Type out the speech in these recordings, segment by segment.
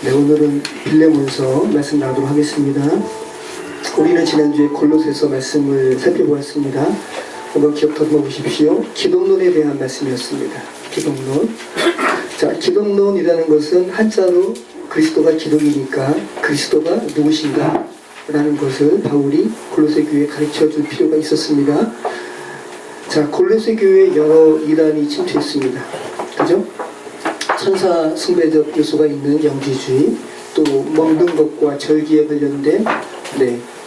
네, 오늘은 빌레몬서 말씀 나누도록 하겠습니다. 우리는 지난주에 골로새서 말씀을 살펴보았습니다. 한번 기억 더듬어 보십시오. 기독론에 대한 말씀이었습니다. 기독론. 자, 기독론이라는 것은 한자로 그리스도가 기독이니까 그리스도가 누구신가? 라는 것을 바울이 골로새 교회에 가르쳐 줄 필요가 있었습니다. 자, 골로새 교회에 여러 이단이 침투했습니다. 그죠? 천사 숭배적 요소가 있는 영지주의, 또 먹는 것과 절기에 관련된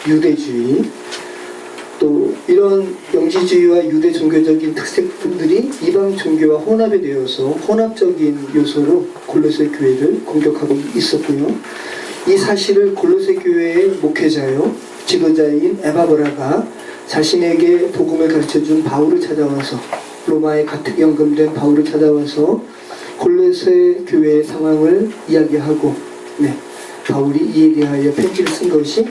유대주의, 또 이런 영지주의와 유대 종교적인 특색들이 이방 종교와 혼합이 되어서 혼합적인 요소로 골로새 교회를 공격하고 있었고요. 이 사실을 골로새 교회의 목회자요 지도자인 에바브라가 자신에게 복음을 가르쳐준 바울을 찾아와서, 로마에 가택 연금된 바울을 찾아와서 골로새 교회의 상황을 이야기하고, 바울이 이에 대하여 편지를 쓴 것이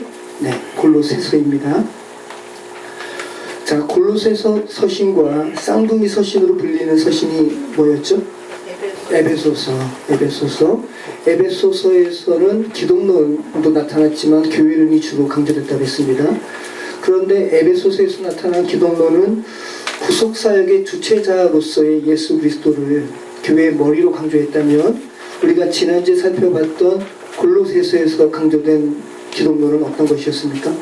골로새서입니다. 자, 골로새서 서신과 쌍둥이 서신으로 불리는 서신이 뭐였죠? 에베소서에서는 기독론도 나타났지만 교회론이 주로 강조됐다고 했습니다. 그런데 에베소서에서 나타난 기독론은 구속사역의 주체자로서의 예수 그리스도를 교회의 머리로 강조했다면, 우리가 지난주에 살펴봤던 골로새서에서 강조된 기독론은 어떤 것이었습니까?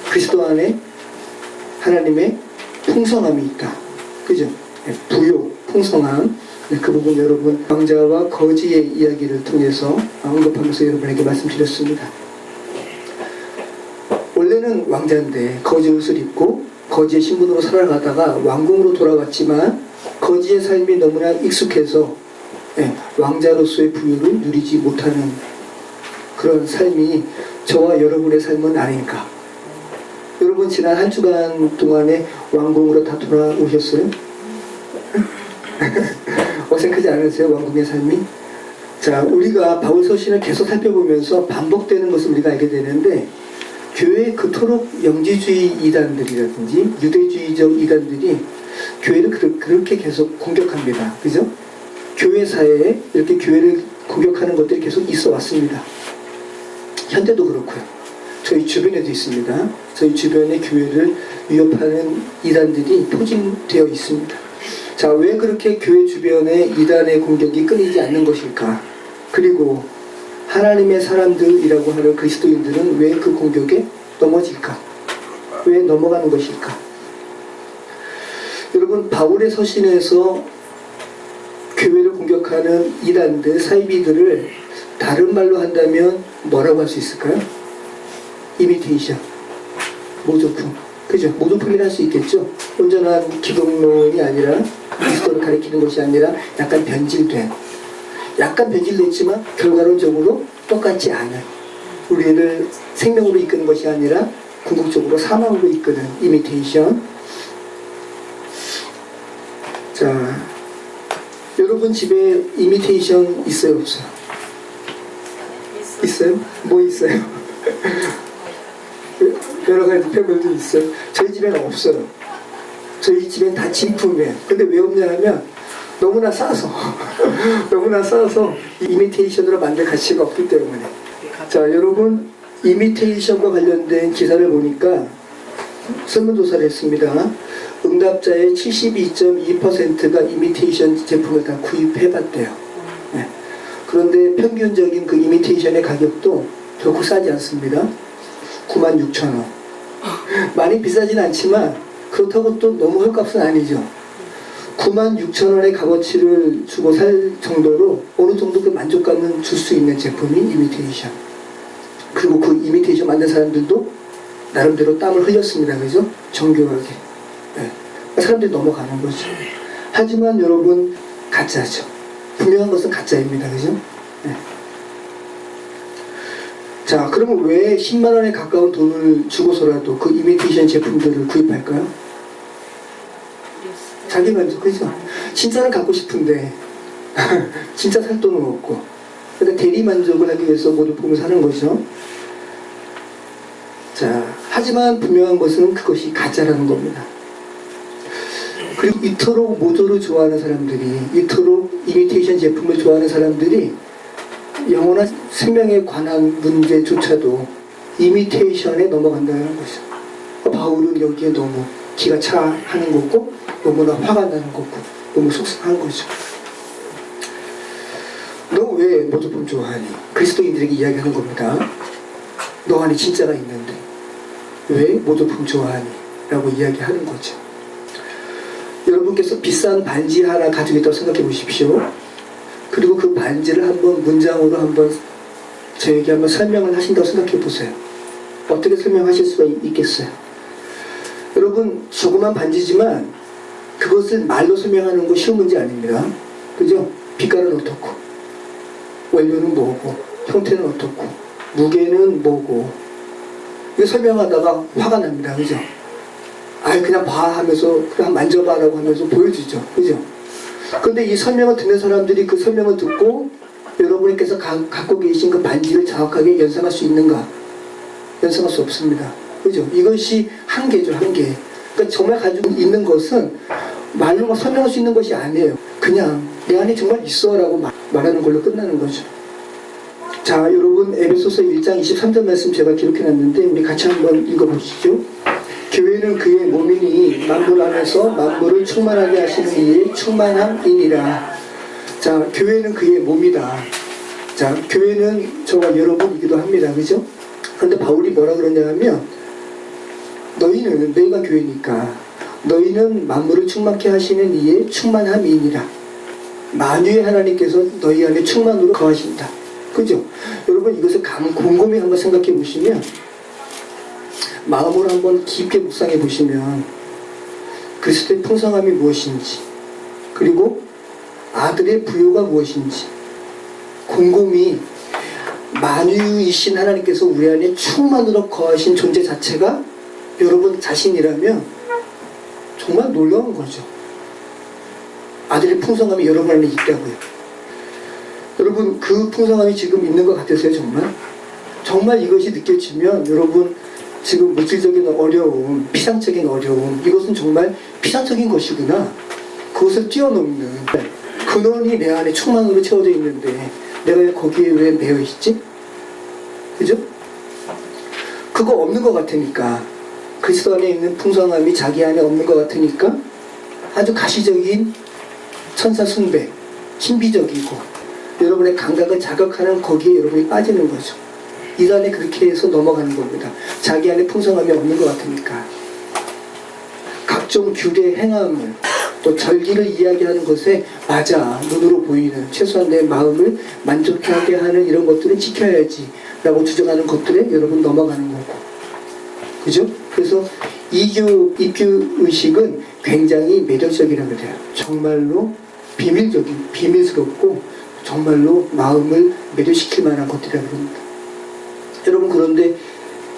그리스도 안에 하나님의 풍성함이 있다. 그죠? 부요, 풍성함. 그 부분 여러분 왕자와 거지의 이야기를 통해서 언급하면서 여러분에게 말씀드렸습니다. 원래는 왕자인데 거지 옷을 입고 거지의 신분으로 살아가다가 왕궁으로 돌아왔지만 거지의 삶이 너무나 익숙해서 왕자로서의 부유를 누리지 못하는 그런 삶이 저와 여러분의 삶은 아닌가. 여러분 지난 한 주간 동안에 왕궁으로 다 돌아오셨어요? 어색하지 않으세요? 왕궁의 삶이? 자, 우리가 바울 서신을 계속 살펴보면서 반복되는 것을 우리가 알게 되는데, 교회에 그토록 영지주의 이단들이라든지 유대주의적 이단들이 교회를 그렇게 계속 공격합니다. 그죠? 교회사에 이렇게 교회를 공격하는 것들이 계속 있어 왔습니다. 현재도 그렇고요. 저희 주변에도 있습니다. 저희 주변의 교회를 위협하는 이단들이 포진되어 있습니다. 자, 왜 그렇게 교회 주변에 이단의 공격이 끊이지 않는 것일까? 그리고 하나님의 사람들이라고 하는 그리스도인들은 왜 그 공격에 넘어질까? 왜 넘어가는 것일까? 여러분, 바울의 서신에서 교회를 공격하는 이단들, 사이비들을 다른 말로 한다면 뭐라고 할 수 있을까요? 이미테이션, 모조품. 그죠? 모조품이라 할 수 있겠죠? 온전한 기독론이 아니라, 그리스도를 가리키는 것이 아니라 약간 변질됐지만 결과론적으로 똑같지 않은, 우리를 생명으로 이끄는 것이 아니라 궁극적으로 사망으로 이끄는 이미테이션. 자, 여러분 집에 이미테이션 있어요, 없어요? 있어요? 뭐 있어요? 여러 가지 폐물도 있어요. 저희 집에는 없어요. 저희 집엔 다 진품이에요. 근데 왜 없냐 하면 너무나 싸서 너무나 싸서 이미테이션으로 만들 가치가 없기 때문에. 자, 여러분 이미테이션과 관련된 기사를 보니까 설문조사를 했습니다. 응답자의 72.2%가 이미테이션 제품을 다 구입해봤대요. 그런데 평균적인 그 이미테이션의 가격도 결코 싸지 않습니다. 96,000원. 많이 비싸진 않지만 그렇다고 또 너무 헐값은 아니죠. 96,000원의 값어치를 주고 살 정도로 어느 정도 그 만족감은 줄 수 있는 제품이 이미테이션. 그리고 그 이미테이션 만든 사람들도 나름대로 땀을 흘렸습니다. 그죠? 정교하게. 사람들이 넘어가는 거죠. 하지만 여러분, 가짜죠. 분명한 것은 가짜입니다. 그죠? 자, 그러면 왜 10만원에 가까운 돈을 주고서라도 그 이미테이션 제품들을 구입할까요? 자기 만족, 그죠? 진짜는 갖고 싶은데 진짜 살 돈은 없고, 그러니까 대리 만족을 하기 위해서 모조품을 사는 거죠. 자, 하지만 분명한 것은 그것이 가짜라는 겁니다. 그리고 이토록 모조를 좋아하는 사람들이, 이토록 이미테이션 제품을 좋아하는 사람들이 영원한 생명에 관한 문제조차도 이미테이션에 넘어간다는 거죠. 바울은 여기에 너무 기가 차하는 거고 너무나 화가 나는 거고 너무 속상한 거죠. 너 왜 모조품 좋아하니? 그리스도인들에게 이야기하는 겁니다. 너 안에 진짜가 있는데 왜 모조품 좋아하니? 라고 이야기하는 거죠. 여러분께서 비싼 반지 하나 가지고 있다고 생각해 보십시오. 그리고 그 반지를 한번 문장으로 한번 저에게 한번 설명을 하신다고 생각해 보세요. 어떻게 설명하실 수가 있겠어요? 여러분, 조그만 반지지만 그것을 말로 설명하는 거 쉬운 문제 아닙니다. 그죠? 빛깔은 어떻고, 원료는 뭐고, 형태는 어떻고, 무게는 뭐고, 이거 설명하다가 화가 납니다. 그죠? 아이, 그냥 봐 하면서, 그냥 만져봐라고 하면서 보여주죠. 그죠? 근데 이 설명을 듣는 사람들이 그 설명을 듣고 여러분께서 갖고 계신 그 반지를 정확하게 연상할 수 있는가? 연상할 수 없습니다. 그죠? 이것이 한계죠, 한계. 그러니까 정말 가지고 있는 것은 말로 설명할 수 있는 것이 아니에요. 그냥 내 안에 정말 있어 라고 말하는 걸로 끝나는 거죠. 자, 여러분, 에베소서 1장 23절 말씀 제가 기록해놨는데 우리 같이 한번 읽어보시죠. 교회는 그의 몸이니 만물 안에서 만물을 충만하게 하시는 이의 충만함이니라. 자, 교회는 그의 몸이다. 자, 교회는 저와 여러분이기도 합니다. 그죠? 그런데 바울이 뭐라 그러냐 하면 너희는, 너희가 교회니까 너희는 만물을 충만케 하시는 이의 충만함이니라. 만유의 하나님께서 너희 안에 충만으로 거하신다. 그죠? 여러분, 이것을 곰곰이 한번 생각해 보시면, 마음으로 한번 깊게 묵상해 보시면 그리스도의 풍성함이 무엇인지, 그리고 아들의 부요가 무엇인지 곰곰이 만유이신 하나님께서 우리 안에 충만으로 거하신 존재 자체가 여러분 자신이라면 정말 놀라운 거죠. 아들의 풍성함이 여러분 안에 있다고요. 여러분, 그 풍성함이 지금 있는 것 같으세요? 정말 이것이 느껴지면 여러분, 지금 물질적인 어려움, 피상적인 어려움, 이것은 정말 피상적인 것이구나. 그것을 뛰어넘는 근원이 내 안에 충만으로 채워져 있는데 내가 거기에 왜 매여 있지? 그죠? 그거 없는 것 같으니까, 그리스도 안에 있는 풍성함이 자기 안에 없는 것 같으니까 아주 가시적인 천사 숭배, 신비적이고 여러분의 감각을 자극하는 거기에 여러분이 빠지는 거죠. 이 안에 그렇게 해서 넘어가는 겁니다. 자기 안에 풍성함이 없는 것 같으니까. 각종 규례 행함을, 또 절기를 이야기하는 것에 맞아, 눈으로 보이는, 최소한 내 마음을 만족하게 하는 이런 것들은 지켜야지 라고 주장하는 것들에 여러분 넘어가는 거고. 그죠? 그래서 입교 의식은 굉장히 매력적이라고 그래요. 정말로 비밀스럽고 정말로 마음을 매료시킬 만한 것들이라고 합니다. 여러분, 그런데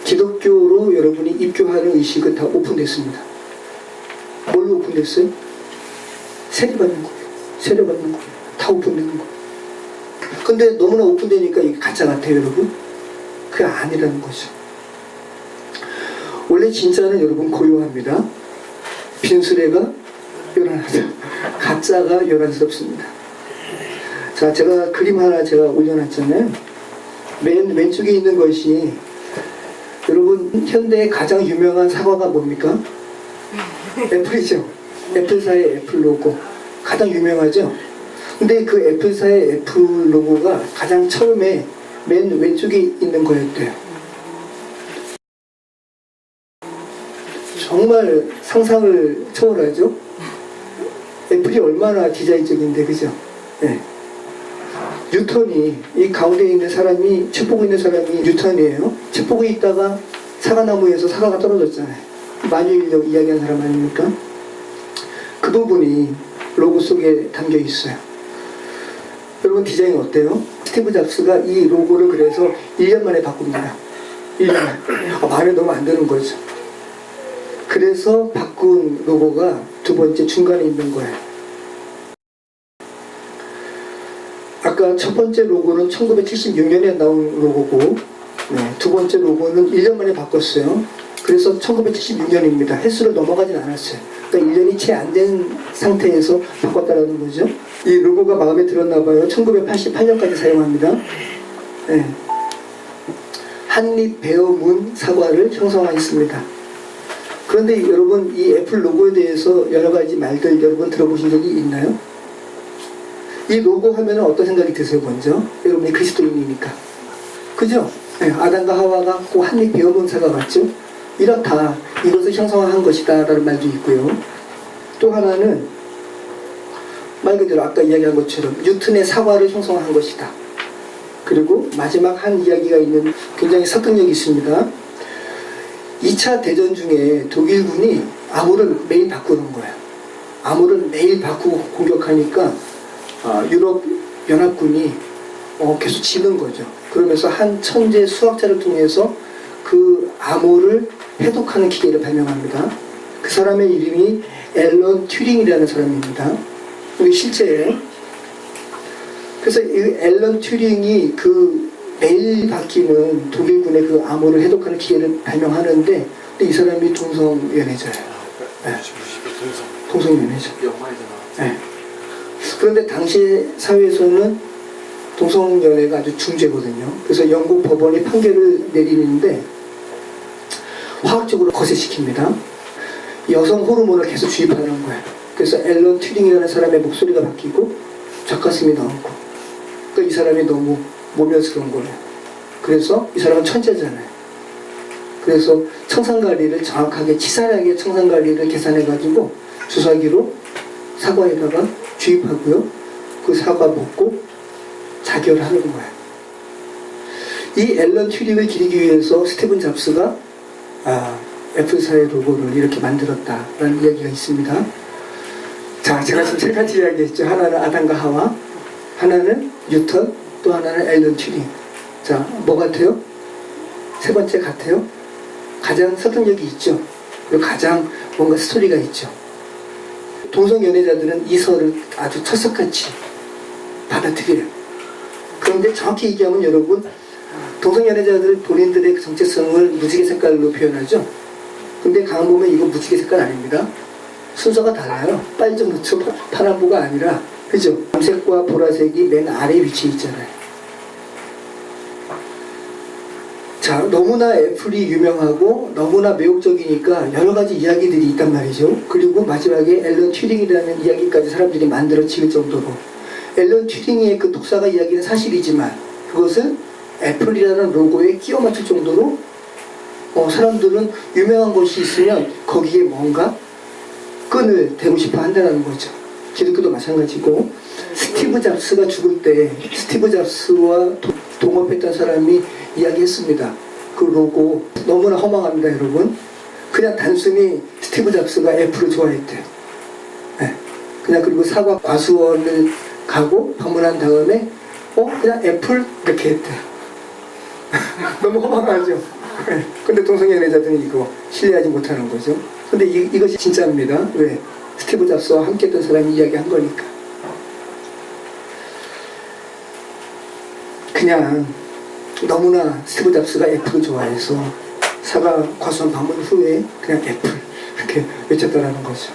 기독교로 여러분이 입교하는 의식은 다 오픈됐습니다. 뭘로 오픈됐어요? 세례받는 거예요. 다 오픈되는 거예요. 근데 너무나 오픈되니까 이게 가짜 같아요, 여러분. 그게 아니라는 거죠. 원래 진짜는 여러분 고요합니다. 빈수레가 요란하죠. 가짜가 요란스럽습니다. 자, 제가 그림 하나 올려놨잖아요. 맨 왼쪽에 있는 것이, 여러분, 현대의 가장 유명한 사과가 뭡니까? 애플이죠. 애플사의 애플 로고. 가장 유명하죠. 근데 그 애플사의 애플 로고가 가장 처음에 맨 왼쪽에 있는 거였대요. 정말 상상을 초월하죠. 애플이 얼마나 디자인적인데, 그죠? 네. 뉴턴이, 이 가운데 있는 사람이, 책 보고 있는 사람이 뉴턴이에요. 책 보고 있다가 사과나무에서 사과가 떨어졌잖아요. 만유인력 이야기한 사람 아닙니까? 그 부분이 로고 속에 담겨 있어요. 여러분, 디자인 어때요? 스티브 잡스가 이 로고를 그래서 1년 만에 바꿉니다. 1년 만에. 말이 너무 안 되는 거죠. 그래서 바꾼 로고가 두 번째 중간에 있는 거예요. 아까 첫 번째 로고는 1976년에 나온 로고고, 두 번째 로고는 1년 만에 바꿨어요. 그래서 1976년입니다. 횟수를 넘어가진 않았어요. 그러니까 1년이 채 안 된 상태에서 바꿨다라는 거죠. 이 로고가 마음에 들었나 봐요. 1988년까지 사용합니다. 네. 한입 베어문 사과를 형성하였습니다. 그런데 여러분, 이 애플 로고에 대해서 여러 가지 말들 여러분 들어보신 적이 있나요? 이 로고 하면 어떤 생각이 드세요? 먼저 여러분이 그리스도인이니까, 그죠? 네, 아담과 하와가 꼭 한입 베어문 사과 같죠? 이렇다, 이것을 형성한 것이다 라는 말도 있고요. 또 하나는 말 그대로 아까 이야기한 것처럼 뉴턴의 사과를 형성한 것이다. 그리고 마지막 한 이야기가 있는 굉장히 설득력이 있습니다. 2차 대전 중에 독일군이 암호를 매일 바꾸는 거예요. 암호를 매일 바꾸고 공격하니까 유럽 연합군이 계속 지는 거죠. 그러면서 한 천재 수학자를 통해서 그 암호를 해독하는 기계를 발명합니다. 그 사람의 이름이 앨런 튜링이라는 사람입니다. 이게 실제예요. 그래서 이 앨런 튜링이 그 매일 바뀌는 독일군의 그 암호를 해독하는 기계를 발명하는데, 근데 이 사람이 동성연애자예요. 네. 동성연애자. 네. 그런데 당시 사회에서는 동성연애가 아주 중죄거든요. 그래서 영국 법원이 판결을 내리는데 화학적으로 거세시킵니다. 여성 호르몬을 계속 주입하는 거예요. 그래서 앨런 튜링이라는 사람의 목소리가 바뀌고 젖가슴이 나오고, 그러니까 이 사람이 너무 모멸스러운 거예요. 그래서 이 사람은 천재잖아요. 그래서 청산가리를 정확하게 치사하게 청산가리를 계산해가지고 주사기로 사과에다가 주입하고요. 그 사과 먹고 자결하는 거예요. 이 앨런 튜링을 기리기 위해서 스티븐 잡스가 애플사의 로고를 이렇게 만들었다라는 이야기가 있습니다. 자, 제가 지금 세 가지 이야기했죠. 하나는 아담과 하와, 하나는 뉴턴, 또 하나는 앨런 튜링. 자, 뭐 같아요? 세 번째 같아요? 가장 설득력이 있죠. 그리고 가장 뭔가 스토리가 있죠. 동성연애자들은 이 설을 아주 철석같이 받아들여요. 그런데 정확히 얘기하면 여러분, 동성연애자들 본인들의 정체성을 무지개 색깔로 표현하죠. 근데 가만 보면 이거 무지개 색깔 아닙니다. 순서가 달라요. 빨좀 늦춰 파란보가 아니라, 그죠?藍색과 보라색이 맨 아래에 위치해 있잖아요. 자, 너무나 애플이 유명하고 너무나 매혹적이니까 여러 가지 이야기들이 있단 말이죠. 그리고 마지막에 앨런 튜링이라는 이야기까지 사람들이 만들어 지을 정도로, 앨런 튜링의 그 독사가 이야기는 사실이지만 그것을 애플이라는 로고에 끼워 맞출 정도로 사람들은 유명한 것이 있으면 거기에 뭔가 끈을 대고 싶어 한다는 거죠. 기독교도 마찬가지고, 스티브 잡스가 죽을 때 스티브 잡스와 동업했던 사람이 이야기했습니다. 그 로고 너무나 허망합니다, 여러분. 그냥 단순히 스티브 잡스가 애플을 좋아했대요. 네. 그냥 그리고 사과 과수원을 가고 방문한 다음에 그냥 애플 이렇게 했대요. 너무 허망하죠. 근데 동성연애자들은 이거 신뢰하지 못하는 거죠. 근데 이것이 진짜입니다. 왜? 스티브 잡스와 함께 했던 사람이 이야기한 거니까. 그냥 너무나 스티브 잡스가 애플을 좋아해서 사과 과수원 방문 후에 그냥 애플 이렇게 외쳤다라는 거죠.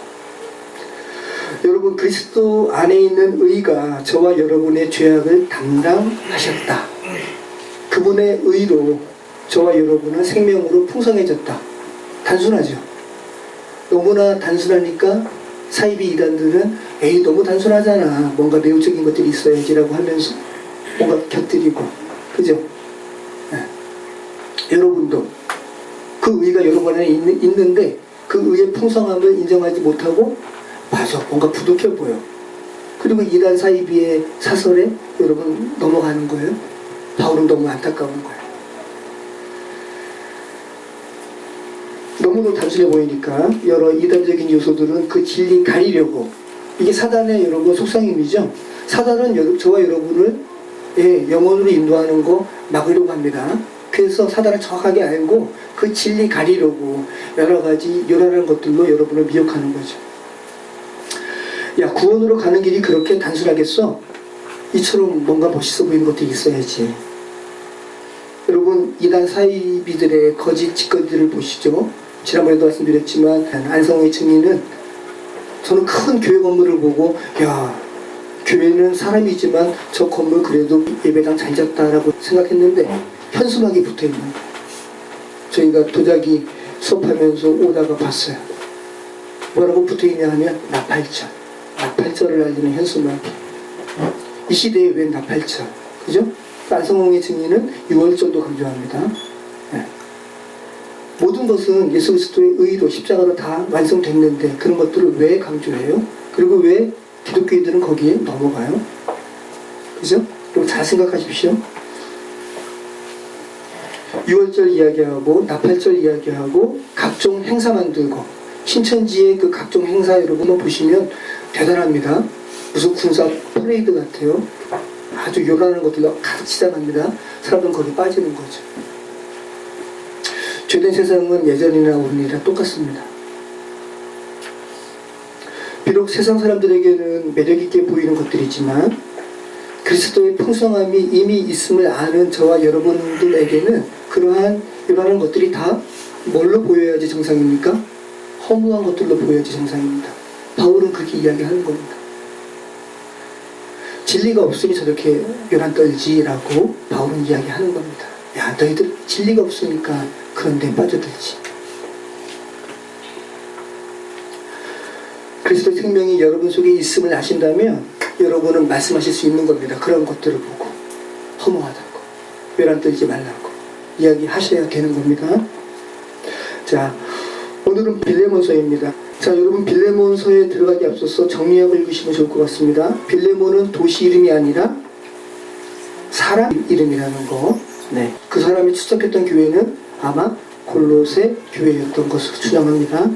여러분, 그리스도 안에 있는 의가 저와 여러분의 죄악을 담당하셨다. 그분의 의로 저와 여러분은 생명으로 풍성해졌다. 단순하죠. 너무나 단순하니까 사이비 이단들은 에이 너무 단순하잖아, 뭔가 내용적인 것들이 있어야지라고 하면서 뭔가 곁들이고, 그죠? 네. 여러분도 그 의가 여러분 안에 있는데 그 의의 풍성함을 인정하지 못하고 맞아, 뭔가 부족해 보여. 그리고 이단 사이비의 사설에 여러분 넘어가는 거예요. 바울은 너무 안타까운 거예요. 너무도 단순해 보이니까 여러 이단적인 요소들은 그 진리 가리려고, 이게 사단의 여러분 속성임이죠. 사단은 저와 여러분을 영혼으로 인도하는 거 막으려고 합니다. 그래서 사단을 정확하게 알고 그 진리 가리려고 여러 가지 요란한 것들로 여러분을 미혹하는 거죠. 야, 구원으로 가는 길이 그렇게 단순하겠어? 이처럼 뭔가 멋있어 보이는 것도 있어야지. 여러분, 이단 사이비들의 거짓 짓거리들을 보시죠. 지난번에도 말씀드렸지만 안성의 증인은 저는 큰 교회 건물을 보고 야, 교회는 사람이지만 저 건물 그래도 예배당 잘 잤다라고 생각했는데 현수막이 붙어있는 거예요. 저희가 도자기 수업하면서 오다가 봤어요. 뭐라고 붙어있냐 하면 나팔절, 나팔절을 알리는 현수막이. 이 시대에 웬 나팔절, 그죠? 안성홍의 증인은 6월절도 강조합니다. 네. 모든 것은 예수 그리스도의 의로 십자가로 다 완성됐는데 그런 것들을 왜 강조해요? 그리고 왜 기독교인들은 거기에 넘어가요? 그죠? 그리고 잘 생각하십시오. 6월절 이야기하고 나팔절 이야기하고 각종 행사 만들고 신천지의 그 각종 행사 여러분 보시면 대단합니다. 무슨 군사 퍼레이드 같아요. 아주 요란한 것들로 가득 치장합니다. 사람들은 거기 빠지는 거죠. 죄된 세상은 예전이나 오늘이나 똑같습니다. 비록 세상 사람들에게는 매력있게 보이는 것들이지만 그리스도의 풍성함이 이미 있음을 아는 저와 여러분들에게는 그러한 요란한 것들이 다 뭘로 보여야지 정상입니까? 허무한 것들로 보여야지 정상입니다. 바울은 그렇게 이야기하는 겁니다. 진리가 없으니 저렇게 요란 떨지라고 바울은 이야기하는 겁니다. 야, 너희들 진리가 없으니까 그런 데 빠져들지. 그리스도의 생명이 여러분 속에 있음을 아신다면 여러분은 말씀하실 수 있는 겁니다. 그런 것들을 보고 허무하다고, 요란 떨지 말라고 이야기하셔야 되는 겁니다. 자, 오늘은 빌레몬서입니다. 자, 여러분 빌레몬서에 들어가기 앞서서 정리하고 읽으시면 좋을 것 같습니다. 빌레몬은 도시 이름이 아니라 사람 이름이라는 거. 네, 그 사람이 출석했던 교회는 아마 골로새 교회였던 것으로 추정합니다.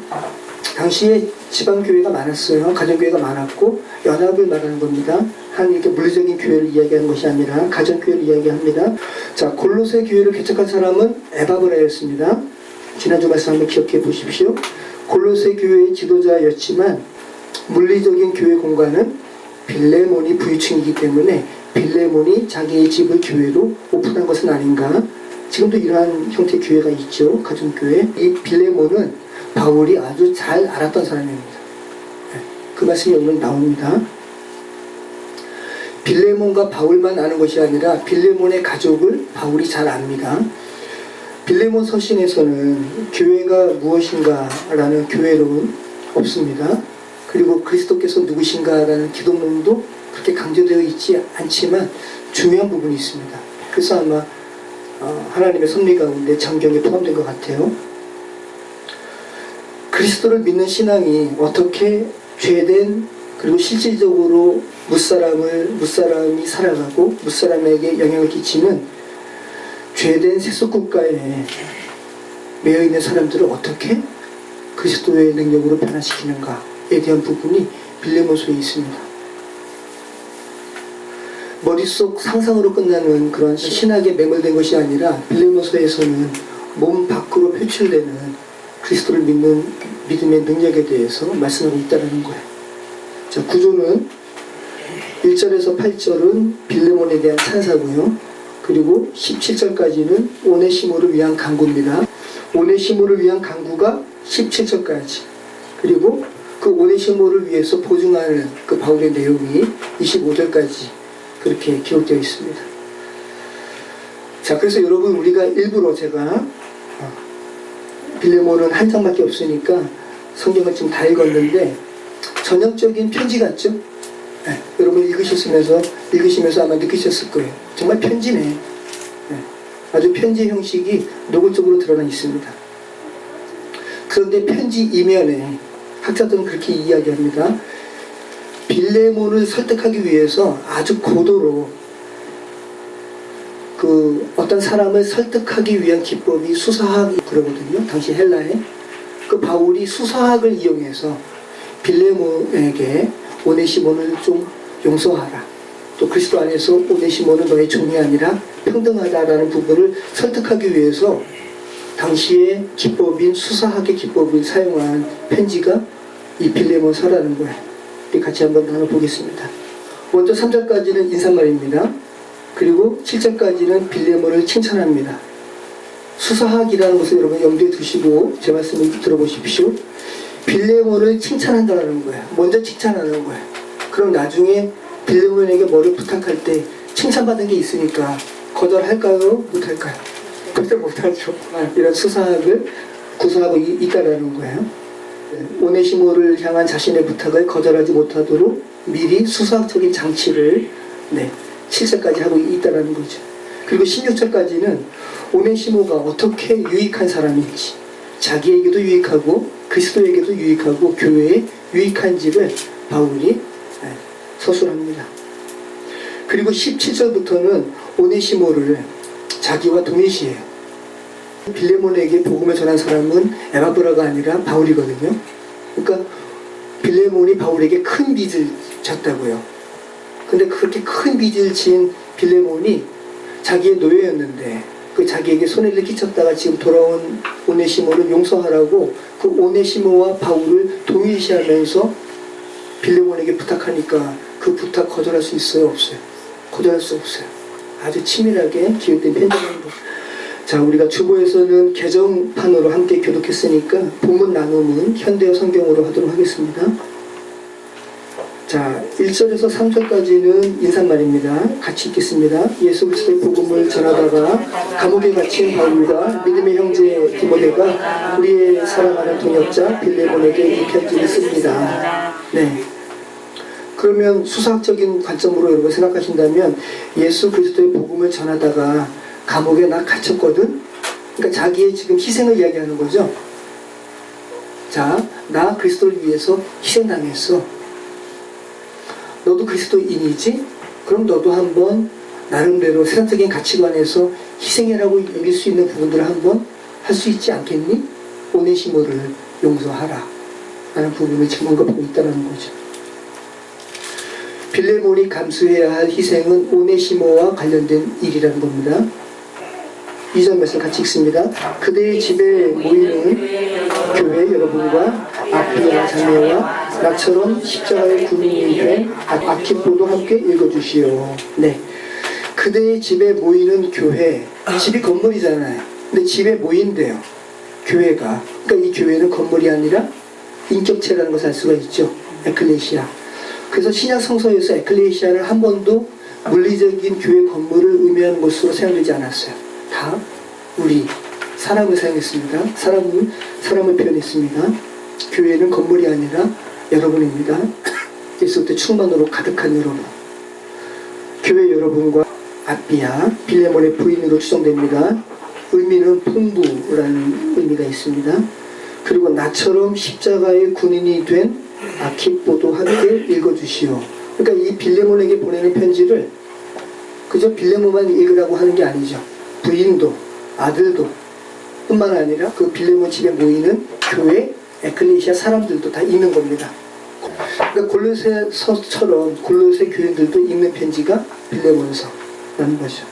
당시에 지방교회가 많았어요. 가정교회가 많았고 연합을 말하는 겁니다. 한 이렇게 물리적인 교회를 이야기하는 것이 아니라 가정교회를 이야기합니다. 자, 골로새 교회를 개척한 사람은 에바브라였습니다. 지난주 말씀 한번 기억해 보십시오. 골로새 교회의 지도자였지만 물리적인 교회 공간은 빌레몬이 부유층이기 때문에 빌레몬이 자기의 집을 교회로 오픈한 것은 아닌가. 지금도 이러한 형태의 교회가 있죠. 가정교회. 이 빌레몬은 바울이 아주 잘 알았던 사람입니다. 그 말씀이 오늘 나옵니다. 빌레몬과 바울만 아는 것이 아니라 빌레몬의 가족을 바울이 잘 압니다. 빌레몬 서신에서는 교회가 무엇인가 라는 교회론은 없습니다. 그리고 그리스도께서 누구신가 라는 기독론도 그렇게 강조되어 있지 않지만 중요한 부분이 있습니다. 그래서 아마 하나님의 섭리 가운데 정경에 포함된 것 같아요. 그리스도를 믿는 신앙이 어떻게 죄된 그리고 실질적으로 무사람이 살아가고 무사람에게 영향을 끼치는 죄된 세속국가에 매여있는 사람들을 어떻게 그리스도의 능력으로 변화시키는가에 대한 부분이 빌레몬서에 있습니다. 머릿속 상상으로 끝나는 그런 신학에 매몰된 것이 아니라 빌레몬서에서는 몸 밖으로 표출되는 그리스도를 믿는 믿음의 능력에 대해서 말씀하고 있다는 거예요. 자, 구조는 1절에서 8절은 빌레몬에 대한 찬사고요. 그리고 17절까지는 오네시모를 위한 간구입니다. 오네시모를 위한 간구가 17절까지. 그리고 그 오네시모를 위해서 보증하는 그 바울의 내용이 25절까지 그렇게 기록되어 있습니다. 자, 그래서 여러분 우리가 일부러 제가 빌레몬은 한 장밖에 없으니까 성경을 지금 다 읽었는데 전형적인 편지 같죠? 네, 여러분 읽으시면서 아마 느끼셨을 거예요. 정말 편지네. 네, 아주 편지 형식이 노골적으로 드러나 있습니다. 그런데 편지 이면에 학자들은 그렇게 이야기합니다. 빌레몬을 설득하기 위해서 아주 고도로 그 어떤 사람을 설득하기 위한 기법이 수사학이 그러거든요. 당시 헬라에. 그 바울이 수사학을 이용해서 빌레몬에게 오네시몬을 좀 용서하라. 또 그리스도 안에서 오네시몬은 너의 종이 아니라 평등하다라는 부분을 설득하기 위해서 당시의 기법인 수사학의 기법을 사용한 편지가 이 빌레몬서라는 거예요. 우리 같이 한번 나눠보겠습니다. 먼저 3절까지는 인사말입니다. 그리고 7절까지는 빌레몬을 칭찬합니다. 수사학이라는 것을 여러분 염두에 두시고 제 말씀을 들어보십시오. 빌레몬을 칭찬한다는 거예요. 먼저 칭찬하는 거예요. 그럼 나중에 빌레몬에게 뭐를 부탁할 때 칭찬받은 게 있으니까 거절할까요? 못할까요? 거절 못하죠. 이런 수사학을 구사하고 있다라는 거예요. 오네시모를 향한 자신의 부탁을 거절하지 못하도록 미리 수사학적인 장치를 7절까지 하고 있다라는 거죠. 그리고 16절까지는 오네시모가 어떻게 유익한 사람인지, 자기에게도 유익하고 그리스도에게도 유익하고 교회에 유익한지를 바울이 서술합니다. 그리고 17절부터는 오네시모를 자기와 동일시해요. 빌레몬에게 복음을 전한 사람은 에바브라가 아니라 바울이거든요. 그러니까 빌레몬이 바울에게 큰 빚을 졌다고요. 근데 그렇게 큰 빚을 지은 빌레몬이 자기의 노예였는데 그 자기에게 손해를 끼쳤다가 지금 돌아온 오네시모를 용서하라고 그 오네시모와 바울을 동일시하면서 빌레몬에게 부탁하니까 그 부탁 거절할 수 있어요? 없어요? 거절할 수 없어요. 아주 치밀하게 기획된 편지입니다. 자, 우리가 주보에서는 개정판으로 함께 교독했으니까 본문 나눔은 현대어 성경으로 하도록 하겠습니다. 자, 1절에서 3절까지는 인사말입니다. 같이 읽겠습니다. 예수 그리스도의 복음을 전하다가 감옥에 갇힌 바울과 믿음의 형제 디모데가 우리의 사랑하는 동역자 빌레몬에게 이 편지를 씁니다. 네. 그러면 수사학적인 관점으로 여러분 생각하신다면 예수 그리스도의 복음을 전하다가 감옥에 나 갇혔거든? 그러니까 자기의 지금 희생을 이야기하는 거죠. 자, 나 그리스도를 위해서 희생당했어. 너도 그리스도인이지? 그럼 너도 한번 나름대로 세상적인 가치관에서 희생이라고 여길 수 있는 부분들을 한번 할 수 있지 않겠니? 오네시모를 용서하라 라는 부분을 지금 언급하고 있다는 거죠. 빌레몬이 감수해야 할 희생은 오네시모와 관련된 일이라는 겁니다. 2절 말씀 같이 읽습니다. 그대의 집에 모이는 교회 여러분과 아피아 자매와 나처럼 십자가의 군인이 된 아키포도 함께 읽어주시오. 네, 그대의 집에 모이는 교회, 집이 건물이잖아요. 근데 집에 모인대요, 교회가. 그러니까 이 교회는 건물이 아니라 인격체라는 것을 알 수가 있죠. 에클레시아. 그래서 신약 성서에서 에클레시아를 한 번도 물리적인 교회 건물을 의미하는 것으로 사용되지 않았어요. 다 우리 사람을 사용했습니다. 사람을 표현했습니다. 교회는 건물이 아니라 여러분입니다. 예수부터 충만으로 가득한 여러분. 교회 여러분과 아비아 빌레몬의 부인으로 추정됩니다. 의미는 풍부라는 의미가 있습니다. 그리고 나처럼 십자가의 군인이 된 아키포도 함께 읽어주시오. 그러니까 이 빌레몬에게 보내는 편지를 그저 빌레몬만 읽으라고 하는 게 아니죠. 부인도 아들도 뿐만 아니라 그 빌레몬 집에 모이는 교회 에클레시아 사람들도 다 읽는 겁니다. 그러니까 골로새서처럼 골로새 교인들도 읽는 편지가 빌레몬서라는 거죠.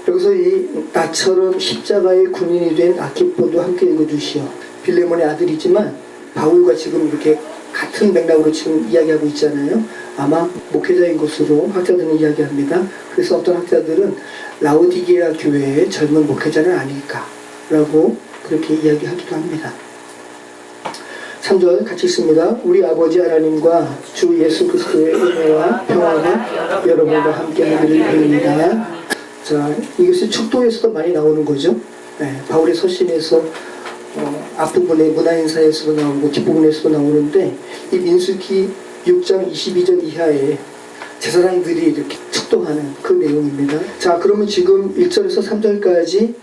여기서 이 나처럼 십자가의 군인이 된 아키포도 함께 읽어주시오. 빌레몬의 아들이지만 바울과 지금 이렇게 같은 맥락으로 지금 이야기하고 있잖아요. 아마 목회자인 것으로 학자들은 이야기합니다. 그래서 어떤 학자들은 라오디게아 교회의 젊은 목회자는 아닐까라고 그렇게 이야기하기도 합니다. 3절 같이 읽습니다. 우리 아버지 하나님과 주 예수 그리스도의 은혜와 평화가 여러분과 함께 하기를 바랍니다. 자, 이것이 축도에서도 많이 나오는 거죠. 네, 바울의 서신에서 앞부분에 문화인사에서도 나오고 뒷부분에서도 나오는데 이 민수기 6장 22절 이하에 제사장들이 이렇게 축도하는 그 내용입니다. 자, 그러면 지금 1절에서 3절까지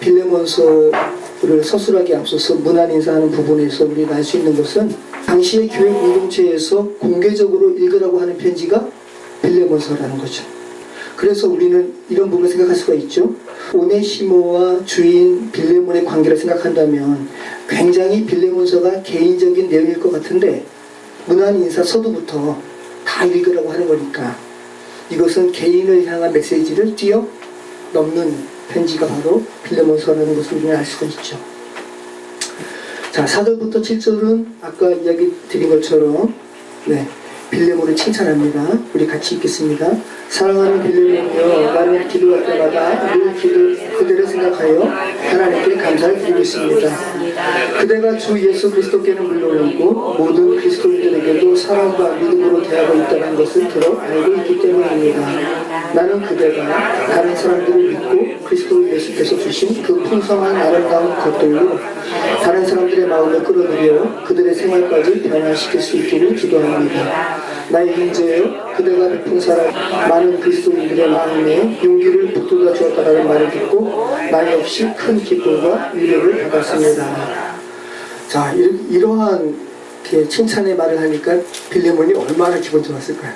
빌레몬서를 서술하기 앞서서 문안인사하는 부분에서 우리가 알 수 있는 것은 당시의 교회 공동체에서 공개적으로 읽으라고 하는 편지가 빌레몬서라는 거죠. 그래서 우리는 이런 부분을 생각할 수가 있죠. 오네시모와 주인 빌레몬의 관계를 생각한다면 굉장히 빌레몬서가 개인적인 내용일 것 같은데 문안인사 서두부터 다 읽으라고 하는 거니까 이것은 개인을 향한 메시지를 뛰어넘는 편지가 바로 빌레몬서라는 것을 우리는 알 수가 있죠. 자, 4절부터 7절은 아까 이야기 드린 것처럼 빌레몬을 칭찬합니다. 우리 같이 읽겠습니다. 사랑하는 빌레몬이여, 나는 기도할 때마다 늘 그대를 생각하여 하나님께 감사를 드리고 있습니다. 그대가 주 예수 그리스도께는 물론이고 모든 그리스도인들에게도 사랑과 믿음으로 대하고 있다는 것을 들어 알고 있기 때문입니다. 나는 그대가 다른 사람들을 믿고 그리스도 예수께서 주신 그 풍성한 아름다운 것들로 다른 사람들의 마음을 끌어들여 그들의 생활까지 변화시킬 수 있기를 기도합니다. 나의 문제예요. 그대가 베푼 사랑 많은 그리스도인들의 마음에 용기를 북돋아 주었다라는 말을 듣고 나 역시 큰 기쁨과 위로를 받았습니다. 자, 이러한 칭찬의 말을 하니까 빌레몬이 얼마나 기분 좋았을까요?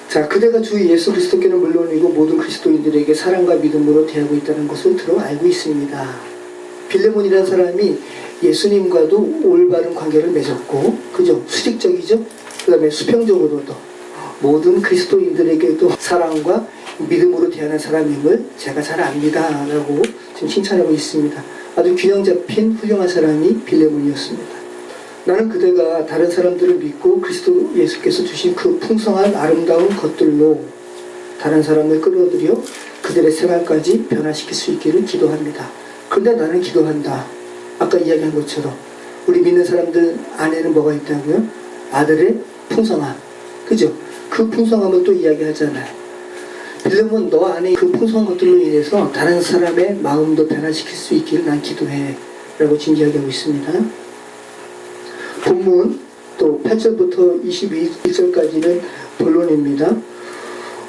자, 그대가 주 예수 그리스도께는 물론이고 모든 그리스도인들에게 사랑과 믿음으로 대하고 있다는 것을 들어 알고 있습니다. 빌레몬이라는 사람이 예수님과도 올바른 관계를 맺었고, 그죠? 수직적이죠? 그 다음에 수평적으로도 모든 그리스도인들에게도 사랑과 믿음으로 대하는 사람임을 제가 잘 압니다 라고 지금 칭찬하고 있습니다. 아주 균형 잡힌 훌륭한 사람이 빌레몬이었습니다. 나는 그대가 다른 사람들을 믿고 그리스도 예수께서 주신 그 풍성한 아름다운 것들로 다른 사람을 끌어들여 그들의 생활까지 변화시킬 수 있기를 기도합니다. 그런데 나는 기도한다. 아까 이야기한 것처럼 우리 믿는 사람들 안에는 뭐가 있다고요? 아들의 풍성함. 그죠? 그 풍성함을 또 이야기하잖아요. 빌레몬, 너 안에 그 풍성한 것들로 인해서 다른 사람의 마음도 변화시킬 수 있기를 난 기도해 라고 지금 이야기하고 있습니다. 본문 또 8절부터 21절까지는 본론입니다.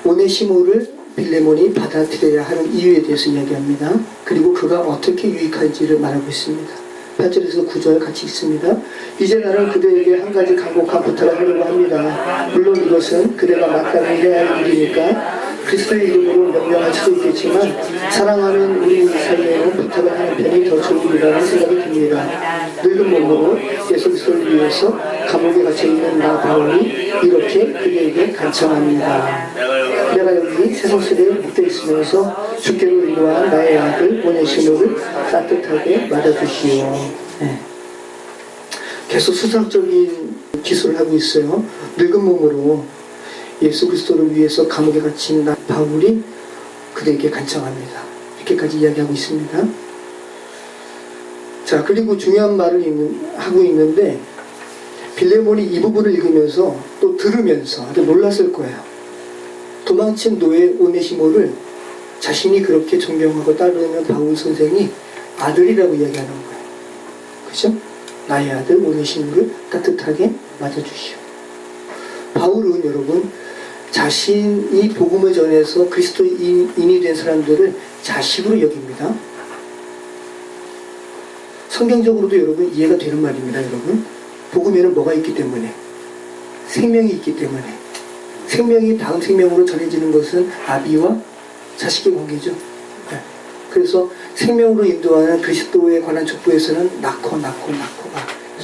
오네시모를 빌레몬이 받아들여야 하는 이유에 대해서 이야기합니다. 그리고 그가 어떻게 유익할지를 말하고 있습니다. 8절에서 9절 같이 읽습니다. 이제 나는 그대에게 한 가지 간곡한 부탁을 하려고 합니다. 물론 이것은 그대가 마땅히 해야 할 일이니까 그리스도의 이름으로 명령할 수도 있겠지만 사랑하는 우리 사이에는 부탁을 하는 편이 더 좋으리라는 생각이 듭니다. 늙은 몸으로 예수 그리스도를 위해서 감옥에 갇혀있는 나 바울이 이렇게 그대에게 간청합니다. 내가 여기 세상실에 묶여 있으면서 주께로 인도한 나의 아들 오네시모를 따뜻하게 맞아주시오. 네. 계속 수상적인 기술을 하고 있어요. 늙은 몸으로 예수 그리스도를 위해서 감옥에 갇힌 나 바울이 그대에게 간청합니다. 이렇게까지 이야기하고 있습니다. 자, 그리고 중요한 말을 하고 있는데 빌레몬이 이 부분을 읽으면서 또 들으면서 아주 놀랐을 거예요. 도망친 노예 오네시모를 자신이 그렇게 존경하고 따르는 바울 선생이 아들이라고 이야기하는 거예요. 그죠? 나의 아들 오네시모를 따뜻하게 맞아주시오. 바울은 여러분 자신이 복음을 전해서 그리스도인이 된 사람들을 자식으로 여깁니다. 성경적으로도 여러분 이해가 되는 말입니다. 여러분 복음에는 뭐가 있기 때문에? 생명이 있기 때문에. 생명이 다음 생명으로 전해지는 것은 아비와 자식의 관계죠. 네. 그래서 생명으로 인도하는 그리스도에 관한 족보에서는 낳고가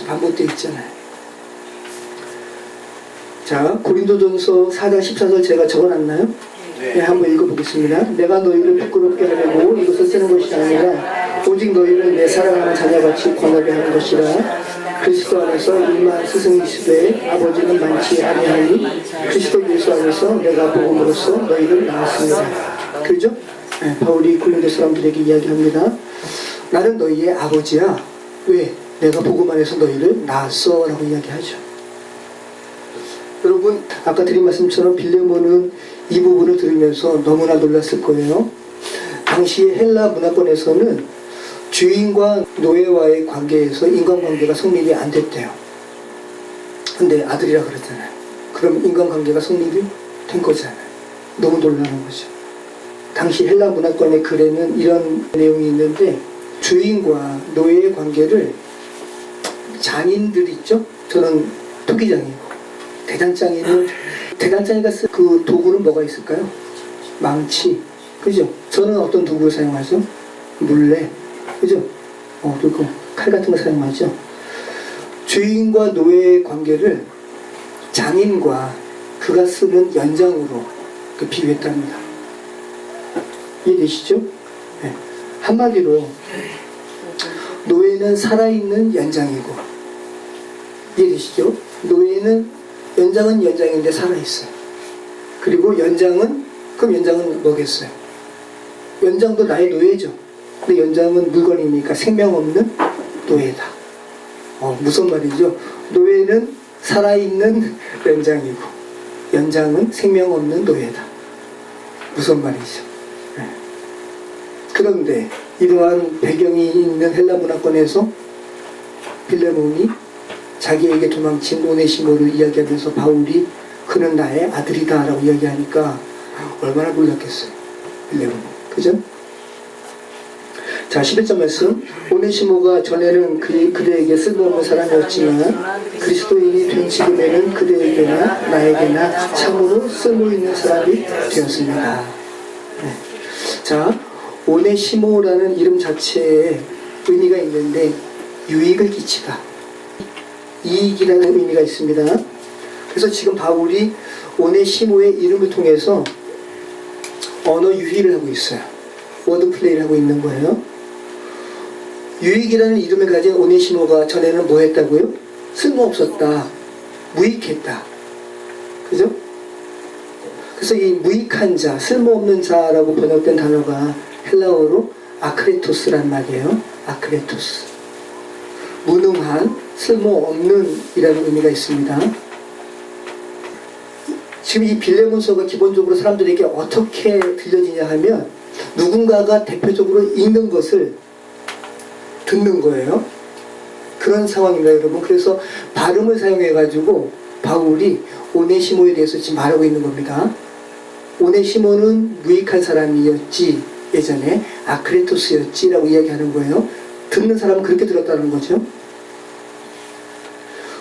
반복되어 있잖아요. 자, 고린도전서 4장 14절 제가 적어놨나요? 네, 한번 읽어보겠습니다. 내가 너희를 부끄럽게 하려고 이것을 쓰는 것이 아니라 오직 너희를 내 사랑하는 자녀같이 권하게 하는 것이라. 그리스도 안에서 일만 스승이시되 아버지는 많지 아니하니 그리스도 예수 안에서 내가 복음으로써 너희를 낳았습니다. 그죠? 네, 바울이 고린도 사람들에게 이야기합니다. 나는 너희의 아버지야. 왜? 내가 복음 안에서 너희를 낳았어 라고 이야기하죠. 여러분 아까 드린 말씀처럼 빌레몬은 이 부분을 들으면서 너무나 놀랐을 거예요. 당시 헬라 문화권에서는 주인과 노예와의 관계에서 인간관계가 성립이 안 됐대요. 근데 아들이라 그랬잖아요. 그럼 인간관계가 성립이 된 거잖아요. 너무 놀라는 거죠. 당시 헬라 문화권의 글에는 이런 내용이 있는데 주인과 노예의 관계를 장인들 있죠? 저는 토기장이고 대단장이가 쓴 그 도구는 뭐가 있을까요? 망치, 그죠? 저는 어떤 도구를 사용하죠? 물레, 그죠? 그리고 칼 같은 거 사용하죠. 주인과 노예의 관계를 장인과 그가 쓰는 연장으로 비유했답니다. 이해되시죠? 네. 한마디로 노예는 살아있는 연장이고, 이해되시죠? 노예는 연장은 연장인데 살아있어요. 그리고 그럼 연장은 뭐겠어요? 연장도 나의 노예죠. 근데 연장은 물건이니까 생명 없는 노예다. 무슨 말이죠? 노예는 살아있는 연장이고 연장은 생명 없는 노예다. 무슨 말이죠? 네. 그런데 이러한 배경이 있는 헬라 문화권에서 빌레몬이 자기에게 도망친 오네시모를 이야기하면서 바울이 그는 나의 아들이다 라고 이야기하니까 얼마나 놀랐겠어요. 빌레몬. 그죠? 자, 11절 말씀. 오네시모가 전에는 그대에게 쓸모없는 사람이었지만 그리스도인이 된 지금에는 그대에게나 나에게나 참으로 쓸모있는 사람이 되었습니다. 네. 자, 오네시모라는 이름 자체에 의미가 있는데 유익을 끼치다, 이익이라는 의미가 있습니다. 그래서 지금 바울이 오네시모의 이름을 통해서 언어 유희를 하고 있어요. 워드 플레이를 하고 있는 거예요. 유익이라는 이름을 가진 오네시모가 전에는 뭐 했다고요? 쓸모없었다, 무익했다. 그죠? 그래서 이 무익한 자, 쓸모없는 자라고 번역된 단어가 헬라어로 아크레토스란 말이에요. 아크레토스. 무능한, 쓸모없는 이라는 의미가 있습니다. 지금 이 빌레몬서가 기본적으로 사람들에게 어떻게 들려지냐 하면 누군가가 대표적으로 읽는 것을 듣는 거예요. 그런 상황입니다, 여러분. 그래서 발음을 사용해가지고 바울이 오네시모에 대해서 지금 말하고 있는 겁니다. 오네시모는 무익한 사람이었지, 예전에 아크레토스였지 라고 이야기하는 거예요. 듣는 사람은 그렇게 들었다는 거죠.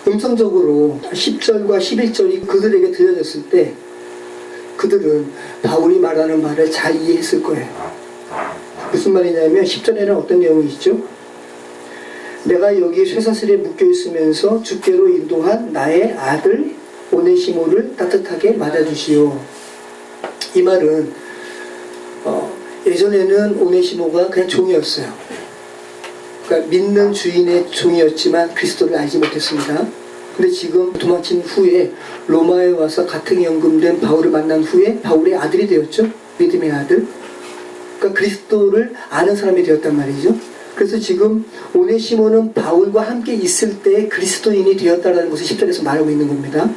음성적으로 10절과 11절이 그들에게 들려졌을 때 그들은 바울이 말하는 말을 잘 이해했을 거예요. 무슨 말이냐면 10절에는 어떤 내용이 있죠? 내가 여기 쇠사슬에 묶여있으면서 주께로 인도한 나의 아들 오네시모를 따뜻하게 맞아주시오. 이 말은 예전에는 오네시모가 그냥 종이었어요. 그러니까 믿는 주인의 종이었지만 그리스도를 알지 못했습니다. 근데 지금 도망친 후에 로마에 와서 가택 연금된 바울을 만난 후에 바울의 아들이 되었죠. 믿음의 아들. 그러니까 그리스도를 아는 사람이 되었단 말이죠. 그래서 지금 오네시모는 바울과 함께 있을 때 그리스도인이 되었다는 것을 10절에서 말하고 있는 겁니다.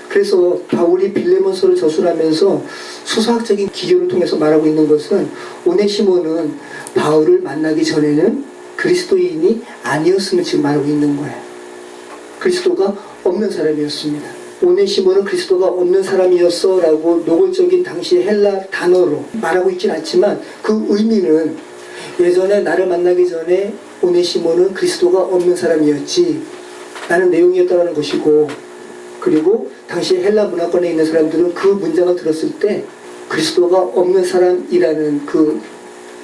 그래서 바울이 빌레몬서를 저술하면서 수사학적인 기교를 통해서 말하고 있는 것은 오네시모는 바울을 만나기 전에는 그리스도인이 아니었음을 지금 말하고 있는 거예요. 그리스도가 없는 사람이었습니다. 오네시모는 그리스도가 없는 사람이었어 라고 노골적인 당시 헬라 단어로 말하고 있진 않지만 그 의미는 예전에 나를 만나기 전에 오네시모는 그리스도가 없는 사람이었지 라는 내용이었다는 것이고, 그리고 당시 헬라 문화권에 있는 사람들은 그 문장을 들었을 때 그리스도가 없는 사람이라는 그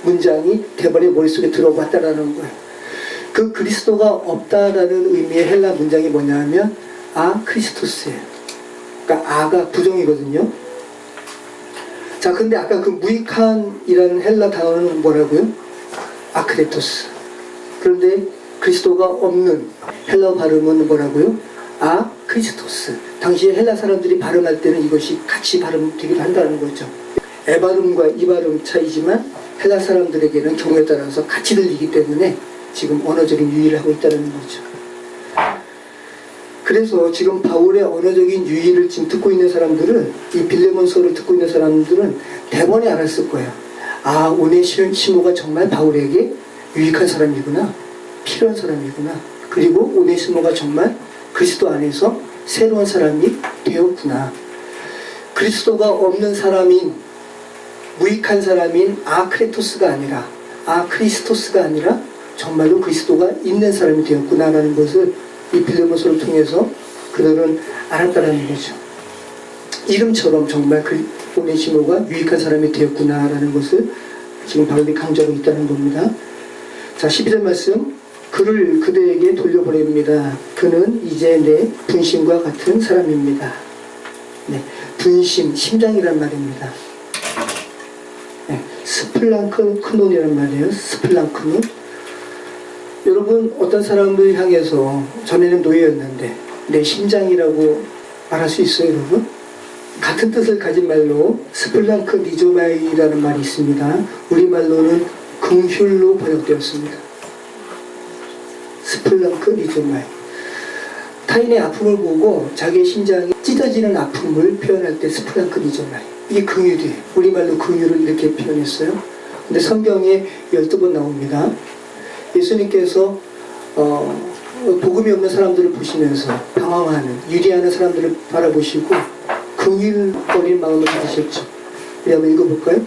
문장이 대번에 머릿속에 들어왔다라는 거예요. 그 그리스도가 없다라는 의미의 헬라 문장이 뭐냐면 크리스토스예요. 그러니까 아가 부정이거든요. 자, 근데 아까 그 무익한이라는 헬라 단어는 뭐라고요? 아크레토스. 그런데 그리스도가 없는 헬라 발음은 뭐라고요? 크리스토스. 당시에 헬라 사람들이 발음할 때는 이것이 같이 발음되기도 한다는 거죠. 에 발음과 이 발음 차이지만 헬라 사람들에게는 경우에 따라서 같이 들리기 때문에 지금 언어적인 유의를 하고 있다는 거죠. 그래서 지금 바울의 언어적인 유의를 지금 듣고 있는 사람들은, 이 빌레몬서를 듣고 있는 사람들은 대번에 알았을 거예요. 오네시모가 정말 바울에게 유익한 사람이구나, 필요한 사람이구나, 그리고 오네시모가 정말 그리스도 안에서 새로운 사람이 되었구나. 그리스도가 없는 사람인, 무익한 사람인 아크레토스가 아니라, 크리스토스가 아니라 정말로 그리스도가 있는 사람이 되었구나라는 것을 이 빌레몬서를 통해서 그들은 알았다라는 거죠. 이름처럼 정말 오네시모가 유익한 사람이 되었구나라는 것을 지금 바울이 강조하고 있다는 겁니다. 자, 12절 말씀. 그를 그대에게 돌려보냅니다. 그는 이제 내 분심과 같은 사람입니다. 네, 분심, 심장이란 말입니다. 네, 스플랑크논이란 말이에요. 스플랑크논. 여러분, 어떤 사람을 향해서 전에는 노예였는데 내 심장이라고 말할 수 있어요, 여러분? 같은 뜻을 가진 말로 스플랑크 니조마이라는 말이 있습니다. 우리말로는 긍휼로 번역되었습니다. 스플랑크 니조마이. 타인의 아픔을 보고 자기의 심장이 찢어지는 아픔을 표현할 때 스플랑크 니조마이. 이게 긍휼이에요. 우리말로 긍휼을 이렇게 표현했어요. 근데 성경에 12번 나옵니다. 예수님께서 복음이 없는 사람들을 보시면서 방황하는, 유리하는 사람들을 바라보시고 긍휼거린 마음을 가지셨죠. 우리 한번 읽어볼까요?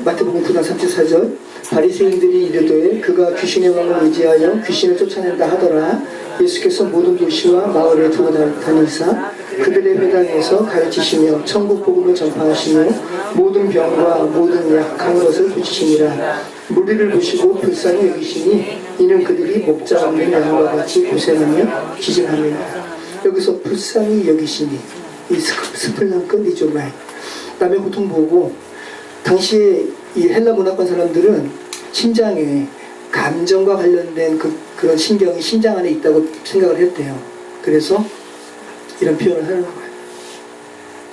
마태복음 9장 34절. 바리새인들이 이르되 그가 귀신의 왕을 의지하여 귀신을 쫓아낸다 하더라. 예수께서 모든 도시와 마을에 두고 다니사 그들의 회당에서 가르치시며 천국 복음을 전파하시며 모든 병과 모든 약한 것을 고치시니라. 무리를 보시고 불쌍히 여기시니 이는 그들이 목자 없는 양과 같이 고생하며 기증합니다. 여기서 불쌍히 여기시니 이 스플랑크 니조마이, 남의 고통 보고, 당시에 이 헬라 문화권 사람들은 심장에 감정과 관련된 그런 신경이 심장 안에 있다고 생각을 했대요. 그래서 이런 표현을 하는 거예요.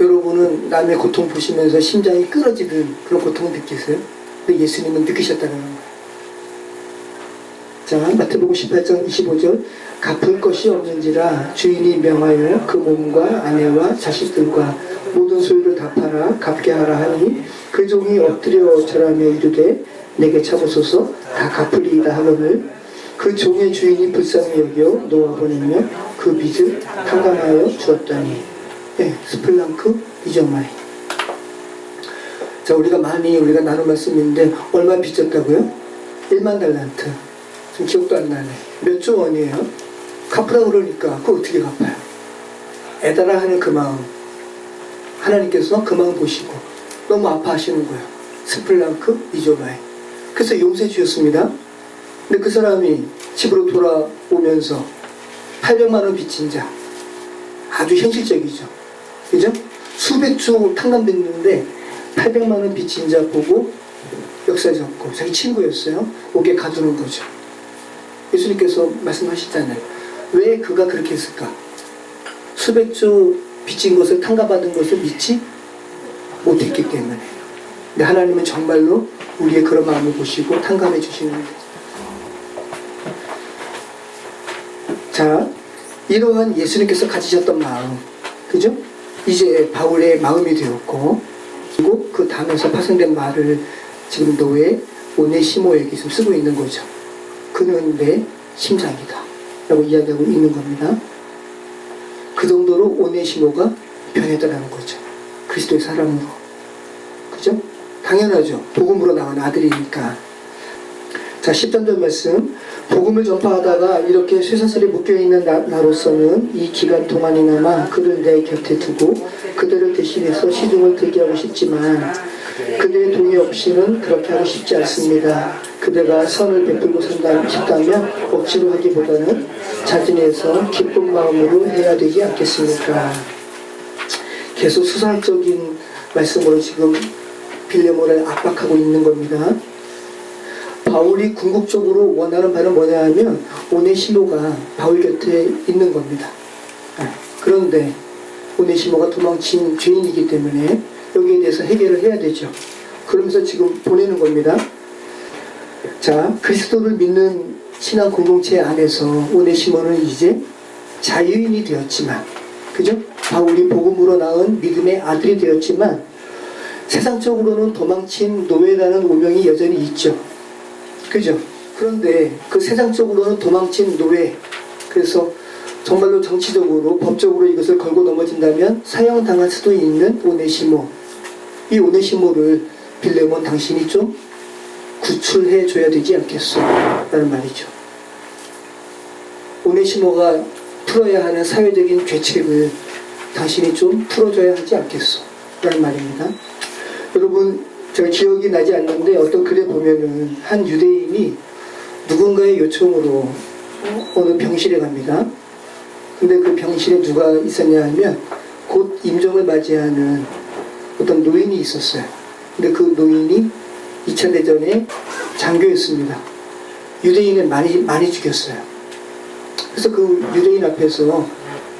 여러분은 남의 고통 보시면서 심장이 끊어지는 그런 고통을 느끼세요? 근데 예수님은 느끼셨다는 거예요. 자, 마태복음 18장 25절. 갚을 것이 없는지라 주인이 명하여 그 몸과 아내와 자식들과 모든 소유를 다 팔아 갚게 하라 하니 그 종이 엎드려 절하며 이르되 내게 참으소서 다 갚으리이다 하거늘 그 종의 주인이 불쌍히 여겨 놓아보내며 그 빚을 탕감하여 주었다니. 예, 스플랑크 니조마이. 자, 우리가 나눈 말씀인데 얼마 빚졌다고요? 1만 달란트. 지금 기억도 안 나네. 몇 조 원이에요? 갚으라 그러니까 그거 어떻게 갚아요? 애달아 하는 그 마음, 하나님께서 그 마음 보시고 너무 아파하시는 거예요. 스플랑크 니조마이. 그래서 용서해 주셨습니다. 근데 그 사람이 집으로 돌아오면서 800만 원 빚진 자, 아주 현실적이죠. 그죠? 수백 조 탕감됐는데 800만 원 빚진 자 보고 역사적고 자기 친구였어요. 옥에 가두는 거죠. 예수님께서 말씀하시잖아요. 왜 그가 그렇게 했을까? 수백 조 빚진 것을 탕감받은 것을 믿지 못했기 때문에. 근데 하나님은 정말로 우리의 그런 마음을 보시고 탕감해 주시는 거예요. 자, 이러한 예수님께서 가지셨던 마음, 그죠? 이제 바울의 마음이 되었고, 그리고 그 담에서 파생된 말을 지금 노예 오네시모에게 지금 쓰고 있는 거죠. 그는 내 심장이다 라고 이야기하고 있는 겁니다. 그 정도로 오네시모가 변했다는 거죠. 그리스도의 사람으로. 그죠? 당연하죠. 복음으로 나온 아들이니까. 자, 13절 말씀. 복음을 전파하다가 이렇게 쇠사슬에 묶여있는 나로서는 이 기간 동안이나마 그를 내 곁에 두고 그들을 대신해서 시중을 들게 하고 싶지만 그들의 동의 없이는 그렇게 하고 싶지 않습니다. 그대가 선을 베풀고 싶다면 억지로 하기보다는 자진해서 기쁜 마음으로 해야 되지 않겠습니까? 계속 수사적인 말씀으로 지금 빌레몬을 압박하고 있는 겁니다. 바울이 궁극적으로 원하는 바는 뭐냐 하면 오네시모가 바울 곁에 있는 겁니다. 그런데 오네시모가 도망친 죄인이기 때문에 여기에 대해서 해결을 해야 되죠. 그러면서 지금 보내는 겁니다. 자, 그리스도를 믿는 신앙 공동체 안에서 오네시모는 이제 자유인이 되었지만, 그죠? 바울이 복음으로 낳은 믿음의 아들이 되었지만 세상적으로는 도망친 노예라는 오명이 여전히 있죠. 그죠? 그런데 그 세상적으로는 도망친 노예, 그래서 정말로 정치적으로 법적으로 이것을 걸고 넘어진다면 사형당할 수도 있는 오네시모, 이 오네시모를 빌레몬 당신이 좀 구출해 줘야 되지 않겠소? 라는 말이죠. 오네시모가 풀어야 하는 사회적인 죄책을 당신이 좀 풀어줘야 하지 않겠소? 라는 말입니다. 여러분, 제가 기억이 나지 않는데 어떤 글에 보면은 한 유대인이 누군가의 요청으로 어느 병실에 갑니다. 근데 그 병실에 누가 있었냐 하면 곧 임종을 맞이하는 어떤 노인이 있었어요. 근데 그 노인이 2차 대전에 장교였습니다. 유대인을 많이 죽였어요. 그래서 그 유대인 앞에서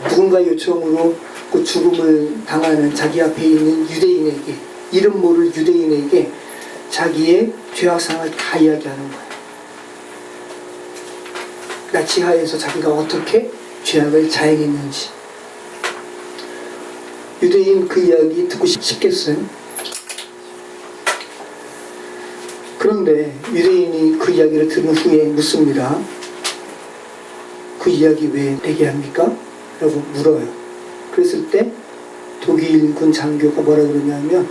누군가의 요청으로 그 죽음을 당하는 자기 앞에 있는 유대인에게, 이름 모를 유대인에게 자기의 죄악상을 다 이야기하는 거예요. 나치하에서 자기가 어떻게 죄악을 자행했는지. 유대인 그 이야기 듣고 싶겠어요? 그런데 유대인이 그 이야기를 들은 후에 묻습니다. 그 이야기 왜 내게 합니까? 라고 물어요. 그랬을 때 독일군 장교가 뭐라 그러냐면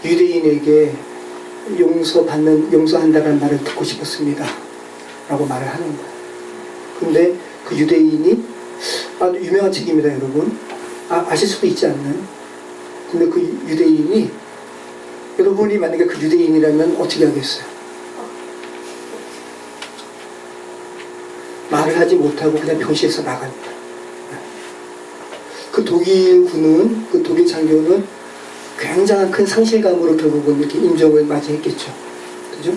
유대인에게 용서한다는 말을 듣고 싶었습니다. 라고 말을 하는 거예요. 근데 그 유대인이 아주 유명한 책입니다, 여러분. 아실 수도 있지 않나요? 근데 그 유대인이, 여러분이 만약에 그 유대인이라면 어떻게 하겠어요? 말을 하지 못하고 그냥 병실에서 나갑니다. 그 독일군은, 그 독일 장교는 굉장한 큰 상실감으로 결국은 이렇게 임종을 맞이했겠죠. 그죠?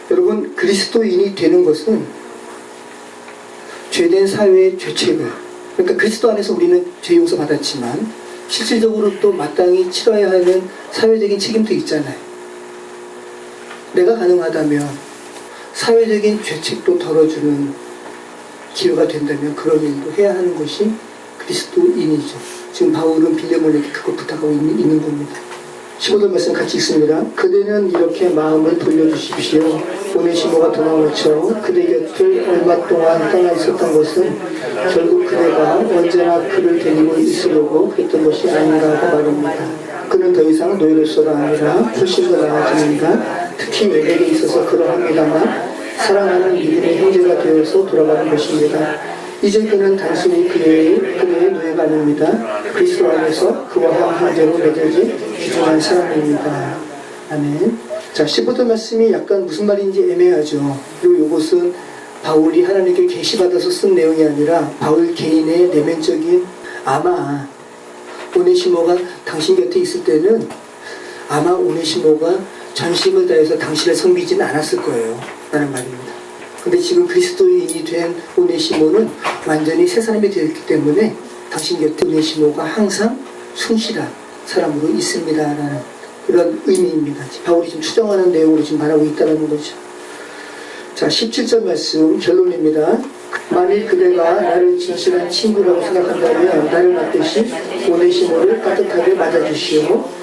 여러분, 그리스도인이 되는 것은 죄된 사회의 죄책을, 그러니까 그리스도 안에서 우리는 죄 용서 받았지만 실질적으로 또 마땅히 치러야 하는 사회적인 책임도 있잖아요. 내가 가능하다면 사회적인 죄책도 덜어주는 기회가 된다면 그런 일도 해야 하는 것이 그리스도인이죠. 지금 바울은 빌레몬에게 그걸 부탁하고 있는 겁니다. 15절 말씀 같이 읽습니다. 그대는 이렇게 마음을 돌려주십시오. 오네시모가 도망쳐 그대 곁을 얼마 동안 떠나 있었던 것은 결국 그대가 언제나 그를 데리고 있으려고 했던 것이 아닌가 하고 말입니다. 그는 더 이상 노예로서가 아니라 훨씬 더 나아집니다. 특히 내게 있어서 그러합니다만 사랑하는 믿음의 형제가 되어서 돌아가는 것입니다. 이제 그는 단순히 그의 노예가 아닙니다. 그리스도 안에서 그와 한 형제로 맺어진 귀중한 사람입니다. 아멘. 자, 15절 말씀이 약간 무슨 말인지 애매하죠. 그리고 이것은 바울이 하나님께 계시받아서 쓴 내용이 아니라 바울 개인의 내면적인, 아마 오네시모가 당신 곁에 있을 때는 아마 오네시모가 전심을 다해서 당신을 섬기지는 않았을 거예요 라는 말입니다. 근데 지금 그리스도인이 된 오네시모는 완전히 새 사람이 되었기 때문에 당신 곁에 오네시모가 항상 충실한 사람으로 있습니다 라는 그런 의미입니다. 바울이 지금 추정하는 내용으로 지금 말하고 있다는 거죠. 자, 17절 말씀 결론입니다. 만일 그대가 나를 진실한 친구라고 생각한다면 나를 맞듯이 오네시모를 따뜻하게 맞아주시오.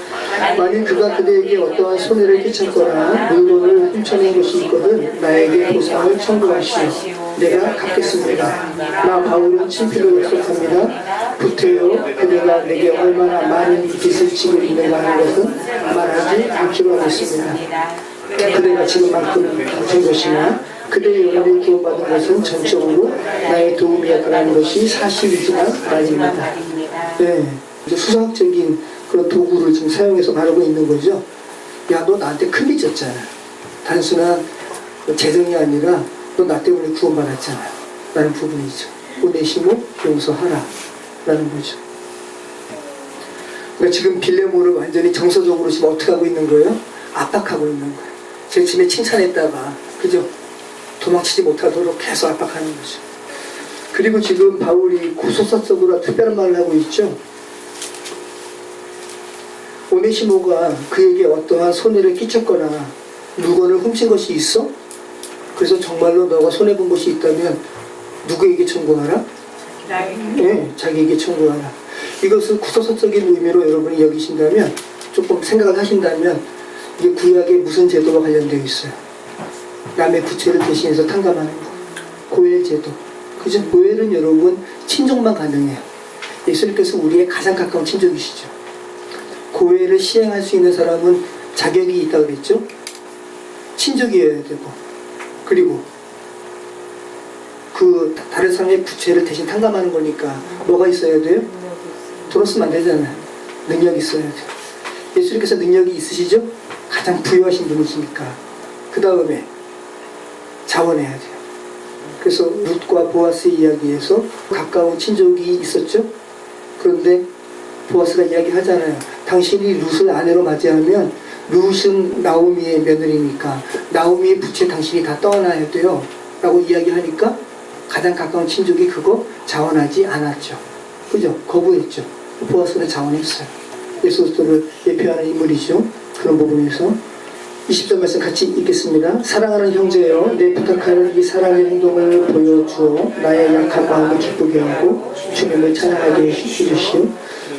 만일 그가 그대에게 어떠한 손해를 끼쳤거나 물건을 훔쳐낸 것이 있거든 나에게 보상을 청구하시오. 내가 갚겠습니다. 나 바울은 친필로 약속합니다. 부태여 그대가 내게 얼마나 많은 빚을 지고 있는가 하는 것은 말하지 않기로 하겠습니다. 그대가 지금만큼 된 것이나 그대의 영혼을 구원받은 것은 전적으로 나의 도움이었다는 것이 사실이지만 말입니다. 네, 이제 수학적인 그런 도구를 지금 사용해서 말하고 있는 거죠. 야, 너 나한테 큰 빚 졌잖아. 단순한 재정이 아니라 너 나 때문에 구원받았잖아 라는 부분이죠. 오네시모 용서하라 라는 거죠. 그러니까 지금 빌레몬을 완전히 정서적으로 지금 어떻게 하고 있는 거예요? 압박하고 있는 거예요. 제 집에 칭찬했다가, 그죠? 도망치지 못하도록 계속 압박하는 거죠. 그리고 지금 바울이 고소사적으로 특별한 말을 하고 있죠. 오네시모가 그에게 어떠한 손해를 끼쳤거나 물건을 훔친 것이 있어? 그래서 정말로 너가 손해본 것이 있다면 누구에게 청구하라? 네, 자기에게 청구하라. 이것을 구소사적인 의미로 여러분이 여기신다면, 조금 생각을 하신다면 이게 구약의 무슨 제도와 관련되어 있어요? 남의 부채를 대신해서 탕감하는 거. 고엘 제도. 그죠? 고엘은 여러분 친족만 가능해요. 예수님께서 우리의 가장 가까운 친족이시죠. 고엘을 시행할 수 있는 사람은 자격이 있다고 그랬죠? 친족이어야 되고, 그리고 그 다른 사람의 부채를 대신 탕감하는 거니까 뭐가 있어야 돼요? 들었으면 안 되잖아요. 능력이 있어야 돼요. 예수님께서 능력이 있으시죠? 가장 부유하신 분이시니까. 그 다음에 자원해야 돼요. 그래서 룻과 보아스 이야기에서 가까운 친족이 있었죠? 그런데 보아스가 이야기하잖아요. 당신이 룻을 아내로 맞이하면 룻은 나오미의 며느리니까 나오미의 부채 당신이 다 떠안아야 돼요 라고 이야기하니까 가장 가까운 친족이 그거 자원하지 않았죠. 그죠? 거부했죠. 보아스는 자원했어요. 예수 그리스도를 예표하는 인물이죠. 그런 부분에서 20절 말씀 같이 읽겠습니다. 사랑하는 형제여, 내 부탁하는 이 사랑의 행동을 보여주어 나의 약한 마음을 기쁘게 하고 주님을 찬양하게 해주시오.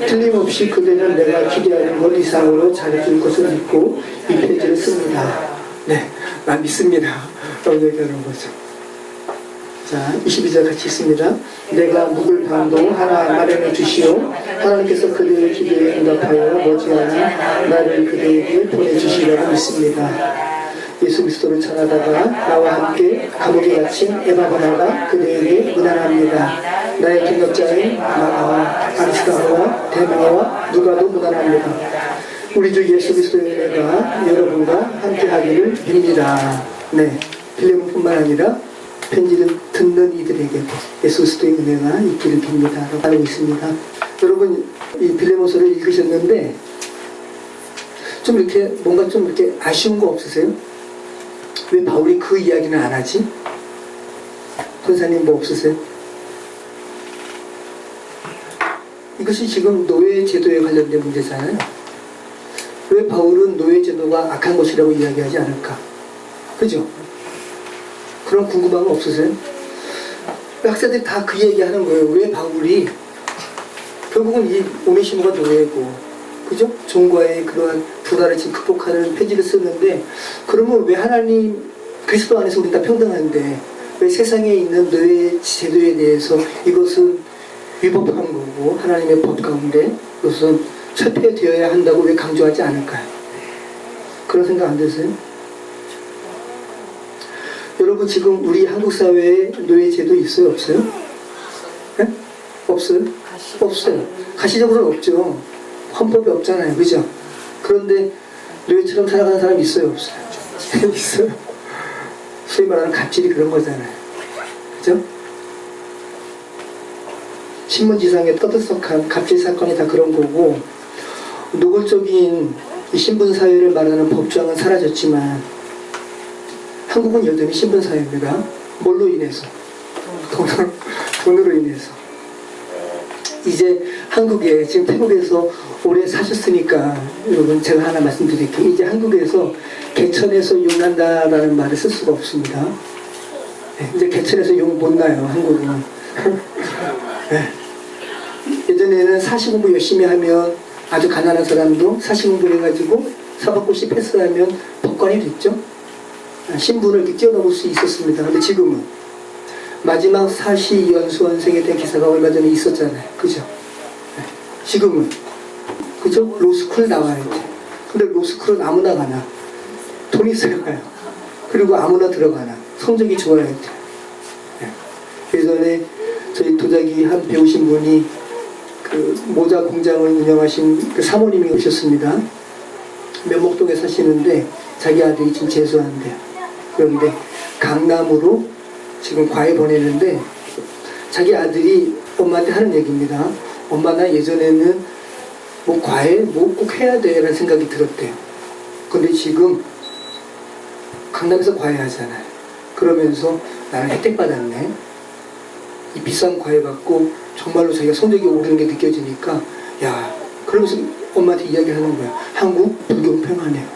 틀림없이 그대는 내가 기대하는 것 이상으로 잘해줄 것을 믿고 이 편지를 씁니다. 네, 난 믿습니다. 라고 얘기하는 거죠. 자, 22절 같이 있습니다. 내가 묵을 방도 하나 마련해 주시오. 하나님께서 그대의 기도에 응답하여 머지않아 나를 그대에게 보내주시라고 믿습니다. 예수 그리스도를 전하다가 나와 함께 감옥에 갇힌 에바브나가 그대에게 무난합니다. 나의 동역자인 마가와 아리스다와 데마와 누가도 무난합니다. 우리 주 예수 그리스도의 은혜가 여러분과 함께하기를 빕니다. 네, 빌레몬뿐만 아니라 편지를 듣는 이들에게 예수 그리스도의 은혜가 있기를 빕니다. 라고 하고 있습니다. 여러분, 이 빌레몬서를 읽으셨는데 좀 이렇게 뭔가 좀 이렇게 아쉬운 거 없으세요? 왜 바울이 그 이야기는 안 하지? 권사님 뭐 없으세요? 이것이 지금 노예 제도에 관련된 문제잖아요. 왜 바울은 노예 제도가 악한 것이라고 이야기하지 않을까? 그죠? 그런 궁금한 거 없으세요? 학자들이 다 그 얘기하는 거예요. 왜 바울이 결국은 이 오네시모가 노예고, 그죠? 종과의 그러한 불화를 지금 극복하는 편지를 쓰는데, 그러면 왜 하나님 그리스도 안에서 우리 다 평등한데 왜 세상에 있는 노예 제도에 대해서 이것은 위법한 거고 하나님의 법 가운데 이것은 철폐되어야 한다고 왜 강조하지 않을까요? 그런 생각 안 드세요? 여러분, 지금 우리 한국 사회에 노예 제도 있어요? 없어요? 네? 없어요? 없어요. 가시적으로는 없죠. 헌법이 없잖아요. 그죠? 그런데 노예처럼 살아가는 사람이 있어요? 없어요? 있어요. 소위 말하는 갑질이 그런 거잖아요. 그죠? 신문지상에 떠들썩한 갑질 사건이 다 그런 거고, 노골적인 이 신분사회를 말하는 법조항은 사라졌지만 한국은 여전히 신분사회입니다. 뭘로 인해서? 돈으로 인해서. 이제 한국에, 지금 태국에서 오래 사셨으니까 여러분 제가 하나 말씀드릴게요. 이제 한국에서 개천에서 용난다라는 말을 쓸 수가 없습니다. 네, 이제 개천에서 용 못 나요, 한국은. 네. 예전에는 사시 공부 열심히 하면 아주 가난한 사람도 사시 공부를 해가지고 사법고시 패스하면 법관이 됐죠. 신분을 이렇게 뛰어넘을 수 있었습니다. 근데 지금은 마지막 사시 연수원생에 대한 기사가 얼마 전에 있었잖아요. 그죠? 네. 지금은 그죠? 로스쿨 나와야 돼. 근데 로스쿨은 아무나 가나? 돈 있어야 가요. 그리고 아무나 들어가나? 성적이 좋아야 돼. 네. 예전에 저희 도자기 한 배우신 분이 그 모자 공장을 운영하신 그 사모님이 오셨습니다. 면목동에 사시는데 자기 아들이 지금 재수한대요. 그런데 강남으로 지금 과외 보내는데 자기 아들이 엄마한테 하는 얘기입니다. 엄마, 나 예전에는 뭐 과외 뭐 꼭 해야 돼 라는 생각이 들었대요. 근데 지금 강남에서 과외하잖아요. 그러면서 나는 혜택 받았네. 이 비싼 과외 받고 정말로 자기가 성적이 오르는 게 느껴지니까, 야, 그러면서 엄마한테 이야기하는 거야. 한국 불공평하네요.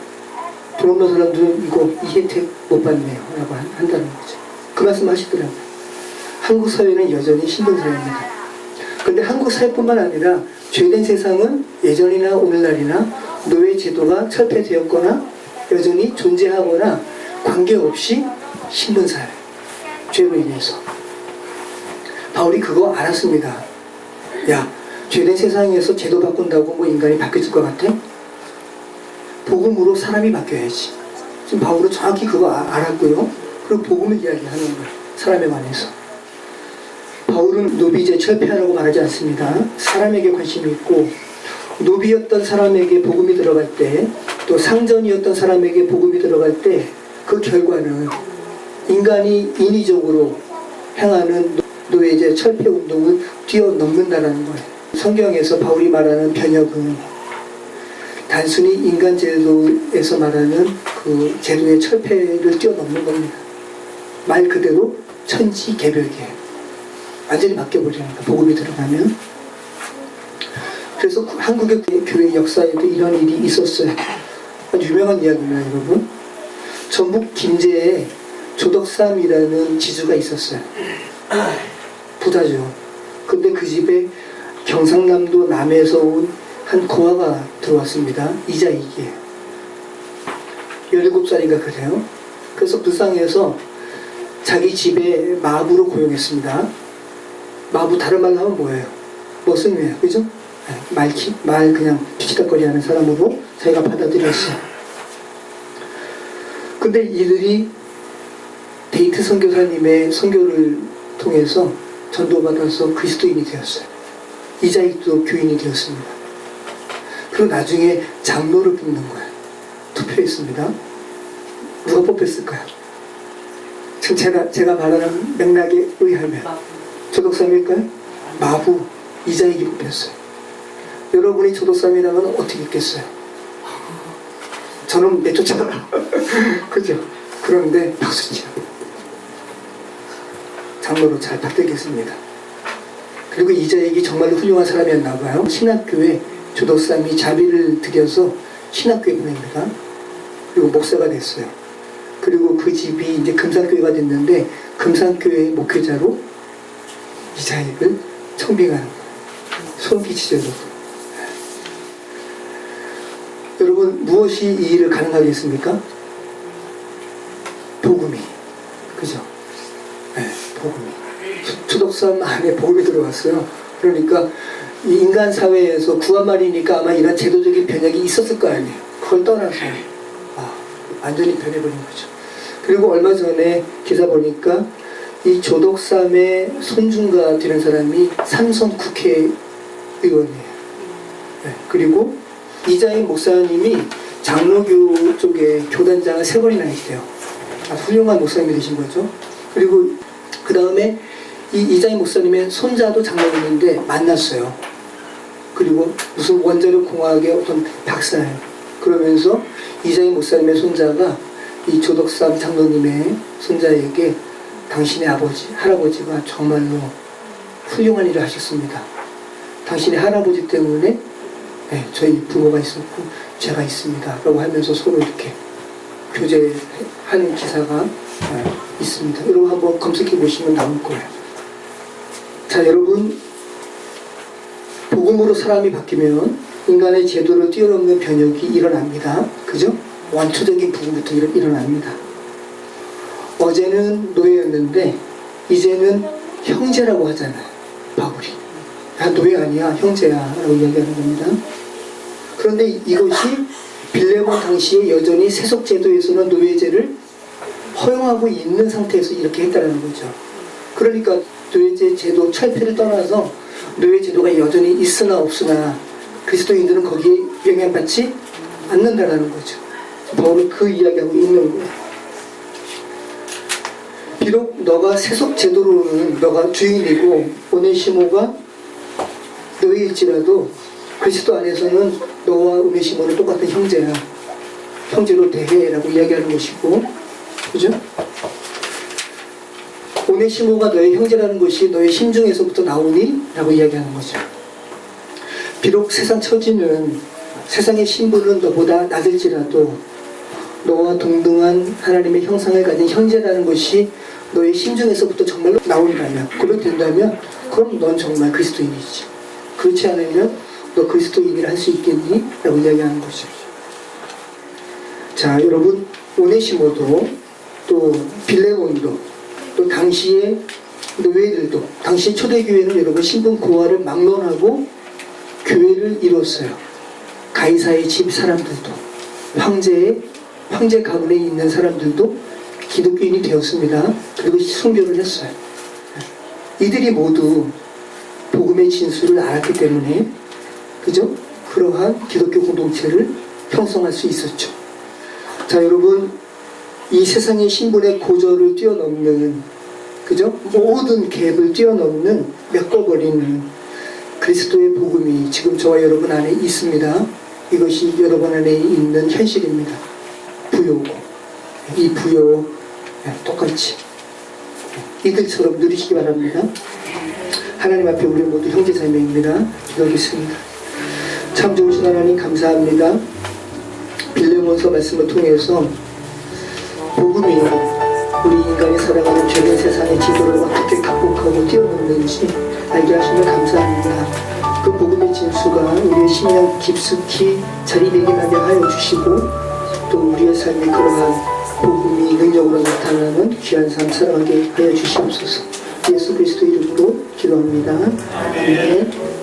돈 없는 사람들은 이거 이 혜택 못 받네요 라고 한다는 거죠. 그 말씀 하시더라고요. 한국 사회는 여전히 신분사회입니다. 그런데 한국 사회뿐만 아니라 죄된 세상은 예전이나 오늘날이나 노예 제도가 철폐되었거나 여전히 존재하거나 관계없이 신분사회, 죄로 인해서. 바울이 그거 알았습니다. 야, 죄된 세상에서 제도 바꾼다고 뭐 인간이 바뀌어질 것 같아? 복음으로 사람이 바뀌어야지. 지금 바울은 정확히 그거 알았고요. 그리고 복음을 이야기하는 거예요. 사람에 관해서. 바울은 노비제 철폐하라고 말하지 않습니다. 사람에게 관심이 있고, 노비였던 사람에게 복음이 들어갈 때, 또 상전이었던 사람에게 복음이 들어갈 때, 그 결과는 인간이 인위적으로 행하는 노예제 철폐 운동을 뛰어넘는다는 거예요. 성경에서 바울이 말하는 변혁은 단순히 인간 제도에서 말하는 그 제도의 철폐를 뛰어넘는 겁니다. 말 그대로 천지개벽이에요. 완전히 바뀌어버리는 거예요. 복음이 들어가면. 그래서 한국의 교회 역사에도 이런 일이 있었어요. 아주 유명한 이야기입니다, 여러분. 전북 김제에 조덕삼이라는 지주가 있었어요. 부자죠. 근데 그 집에 경상남도 남에서 온 한 고아가 들어왔습니다. 이자익이에요. 17살인가 그래요. 그래서 불쌍해서 자기 집에 마부로 고용했습니다. 마부 다른 말로 하면 뭐예요? 머슴이에요. 그죠? 말 그냥 피치닥거리 하는 사람으로 자기가 받아들였어요. 근데 이들이 데이트 선교사님의 선교를 통해서 전도받아서 그리스도인이 되었어요. 이자익도 교인이 되었습니다. 그리고 나중에 장로를 뽑는 거예요. 투표했습니다. 누가 뽑혔을까요? 지금 제가 말하는 맥락에 의하면 조덕삼일까요? 마부 이자익이 뽑혔어요. 여러분이 조덕삼이라면 어떻게 있겠어요? 저는 내쫓아라. 그죠? 그런데 박수치요. 장로로 잘 받들겠습니다. 그리고 이자익이 정말로 훌륭한 사람이었나 봐요. 신학교에 조덕삼이 자비를 들여서 신학교에 보냅니다. 그리고 목사가 됐어요. 그리고 그 집이 이제 금산교회가 됐는데 금산교회의 목회자로 이자익을 청빙하는 거예요. 소름 끼치죠, 여러분. 여러분, 무엇이 이 일을 가능하게 했습니까? 복음이. 그죠? 네, 복음이. 조덕삼 안에 복음이 들어갔어요. 그러니까 이 인간 사회에서 구한말이니까 아마 이런 제도적인 변혁이 있었을 거 아니에요. 그걸 떠나서 완전히 변해버린 거죠. 그리고 얼마 전에 기사 보니까 이 조덕삼의 손중가 되는 사람이 삼선 국회의원이에요. 네, 그리고 이자익 목사님이 장로교 쪽에 교단장을 3번이나 했대요. 훌륭한 목사님이 되신 거죠. 그리고 그 다음에 이 이자익 목사님의 손자도 장로였는데 만났어요. 그리고 무슨 원자력 공학의 어떤 박사예요. 그러면서 이자익 목사님의 손자가 이 조덕삼 장로님의 손자에게 당신의 할아버지가 정말로 훌륭한 일을 하셨습니다. 당신의 할아버지 때문에 저희 부모가 있었고 제가 있습니다. 라고 하면서 서로 이렇게 교제하는 기사가 있습니다. 여러분 한번 검색해 보시면 나올 거예요. 자, 여러분, 복음으로 사람이 바뀌면 인간의 제도를 뛰어넘는 변혁이 일어납니다. 그죠? 원초적인 부분부터 일어납니다. 어제는 노예였는데 이제는 형제라고 하잖아요. 바울이. 노예 아니야, 형제야 라고 이야기하는 겁니다. 그런데 이것이 빌레몬 당시에 여전히 세속제도에서는 노예제를 허용하고 있는 상태에서 이렇게 했다는 거죠. 그러니까 노예제 제도 철폐를 떠나서 노예제도가 여전히 있으나 없으나 그리스도인들은 거기에 영향받지 않는다는 거죠. 바울은 그 이야기하고 있는 거예요. 비록 너가 세속제도로는 너가 주인이고 오네시모가 노예일지라도 그리스도 안에서는 너와 오네시모는 똑같은 형제야. 형제로 대해라고 이야기하는 것이고, 그죠? 오네시모가 너의 형제라는 것이 너의 심중에서부터 나오니? 라고 이야기하는 거죠. 비록 세상 처지는, 세상의 신분은 너보다 낮을지라도 너와 동등한 하나님의 형상을 가진 형제라는 것이 너의 심중에서부터 정말로 나온다면, 그렇게 된다면 그럼 넌 정말 그리스도인이지. 그렇지 않으면 너 그리스도인이라 할 수 있겠니? 라고 이야기하는 거죠. 자, 여러분, 오네시모도 또 빌레몬도 또 당시의 노예들도, 당시 초대교회는 여러분 신분 고하를 막론하고 교회를 이뤘어요. 가이사의 집 사람들도, 황제 가문에 있는 사람들도 기독교인이 되었습니다. 그리고 순교를 했어요. 이들이 모두 복음의 진수를 알았기 때문에, 그죠? 그러한 기독교 공동체를 형성할 수 있었죠. 자, 여러분, 이 세상의 신분의 고절을 뛰어넘는, 그죠? 모든 갭을 뛰어넘는, 메꿔버리는 그리스도의 복음이 지금 저와 여러분 안에 있습니다. 이것이 여러분 안에 있는 현실입니다. 부요고, 이 부요 똑같이 이들처럼 누리시기 바랍니다. 하나님 앞에 우리 모두 형제자매입니다. 기도하겠습니다. 참 좋으신 하나님 감사합니다. 빌레몬서 말씀을 통해서 복음이 우리 인간이 살아가는 죄된 세상의 지도를 어떻게 극복하고 뛰어넘는지 알게 하시면 감사합니다. 그 복음의 진수가 우리의 심령 깊숙이 자리매김하게 하여 주시고 또 우리의 삶에 그러한 복음이 능력으로 나타나는 귀한 삶 살아가게 하여 주시옵소서. 예수 그리스도 이름으로 기도합니다. 아멘.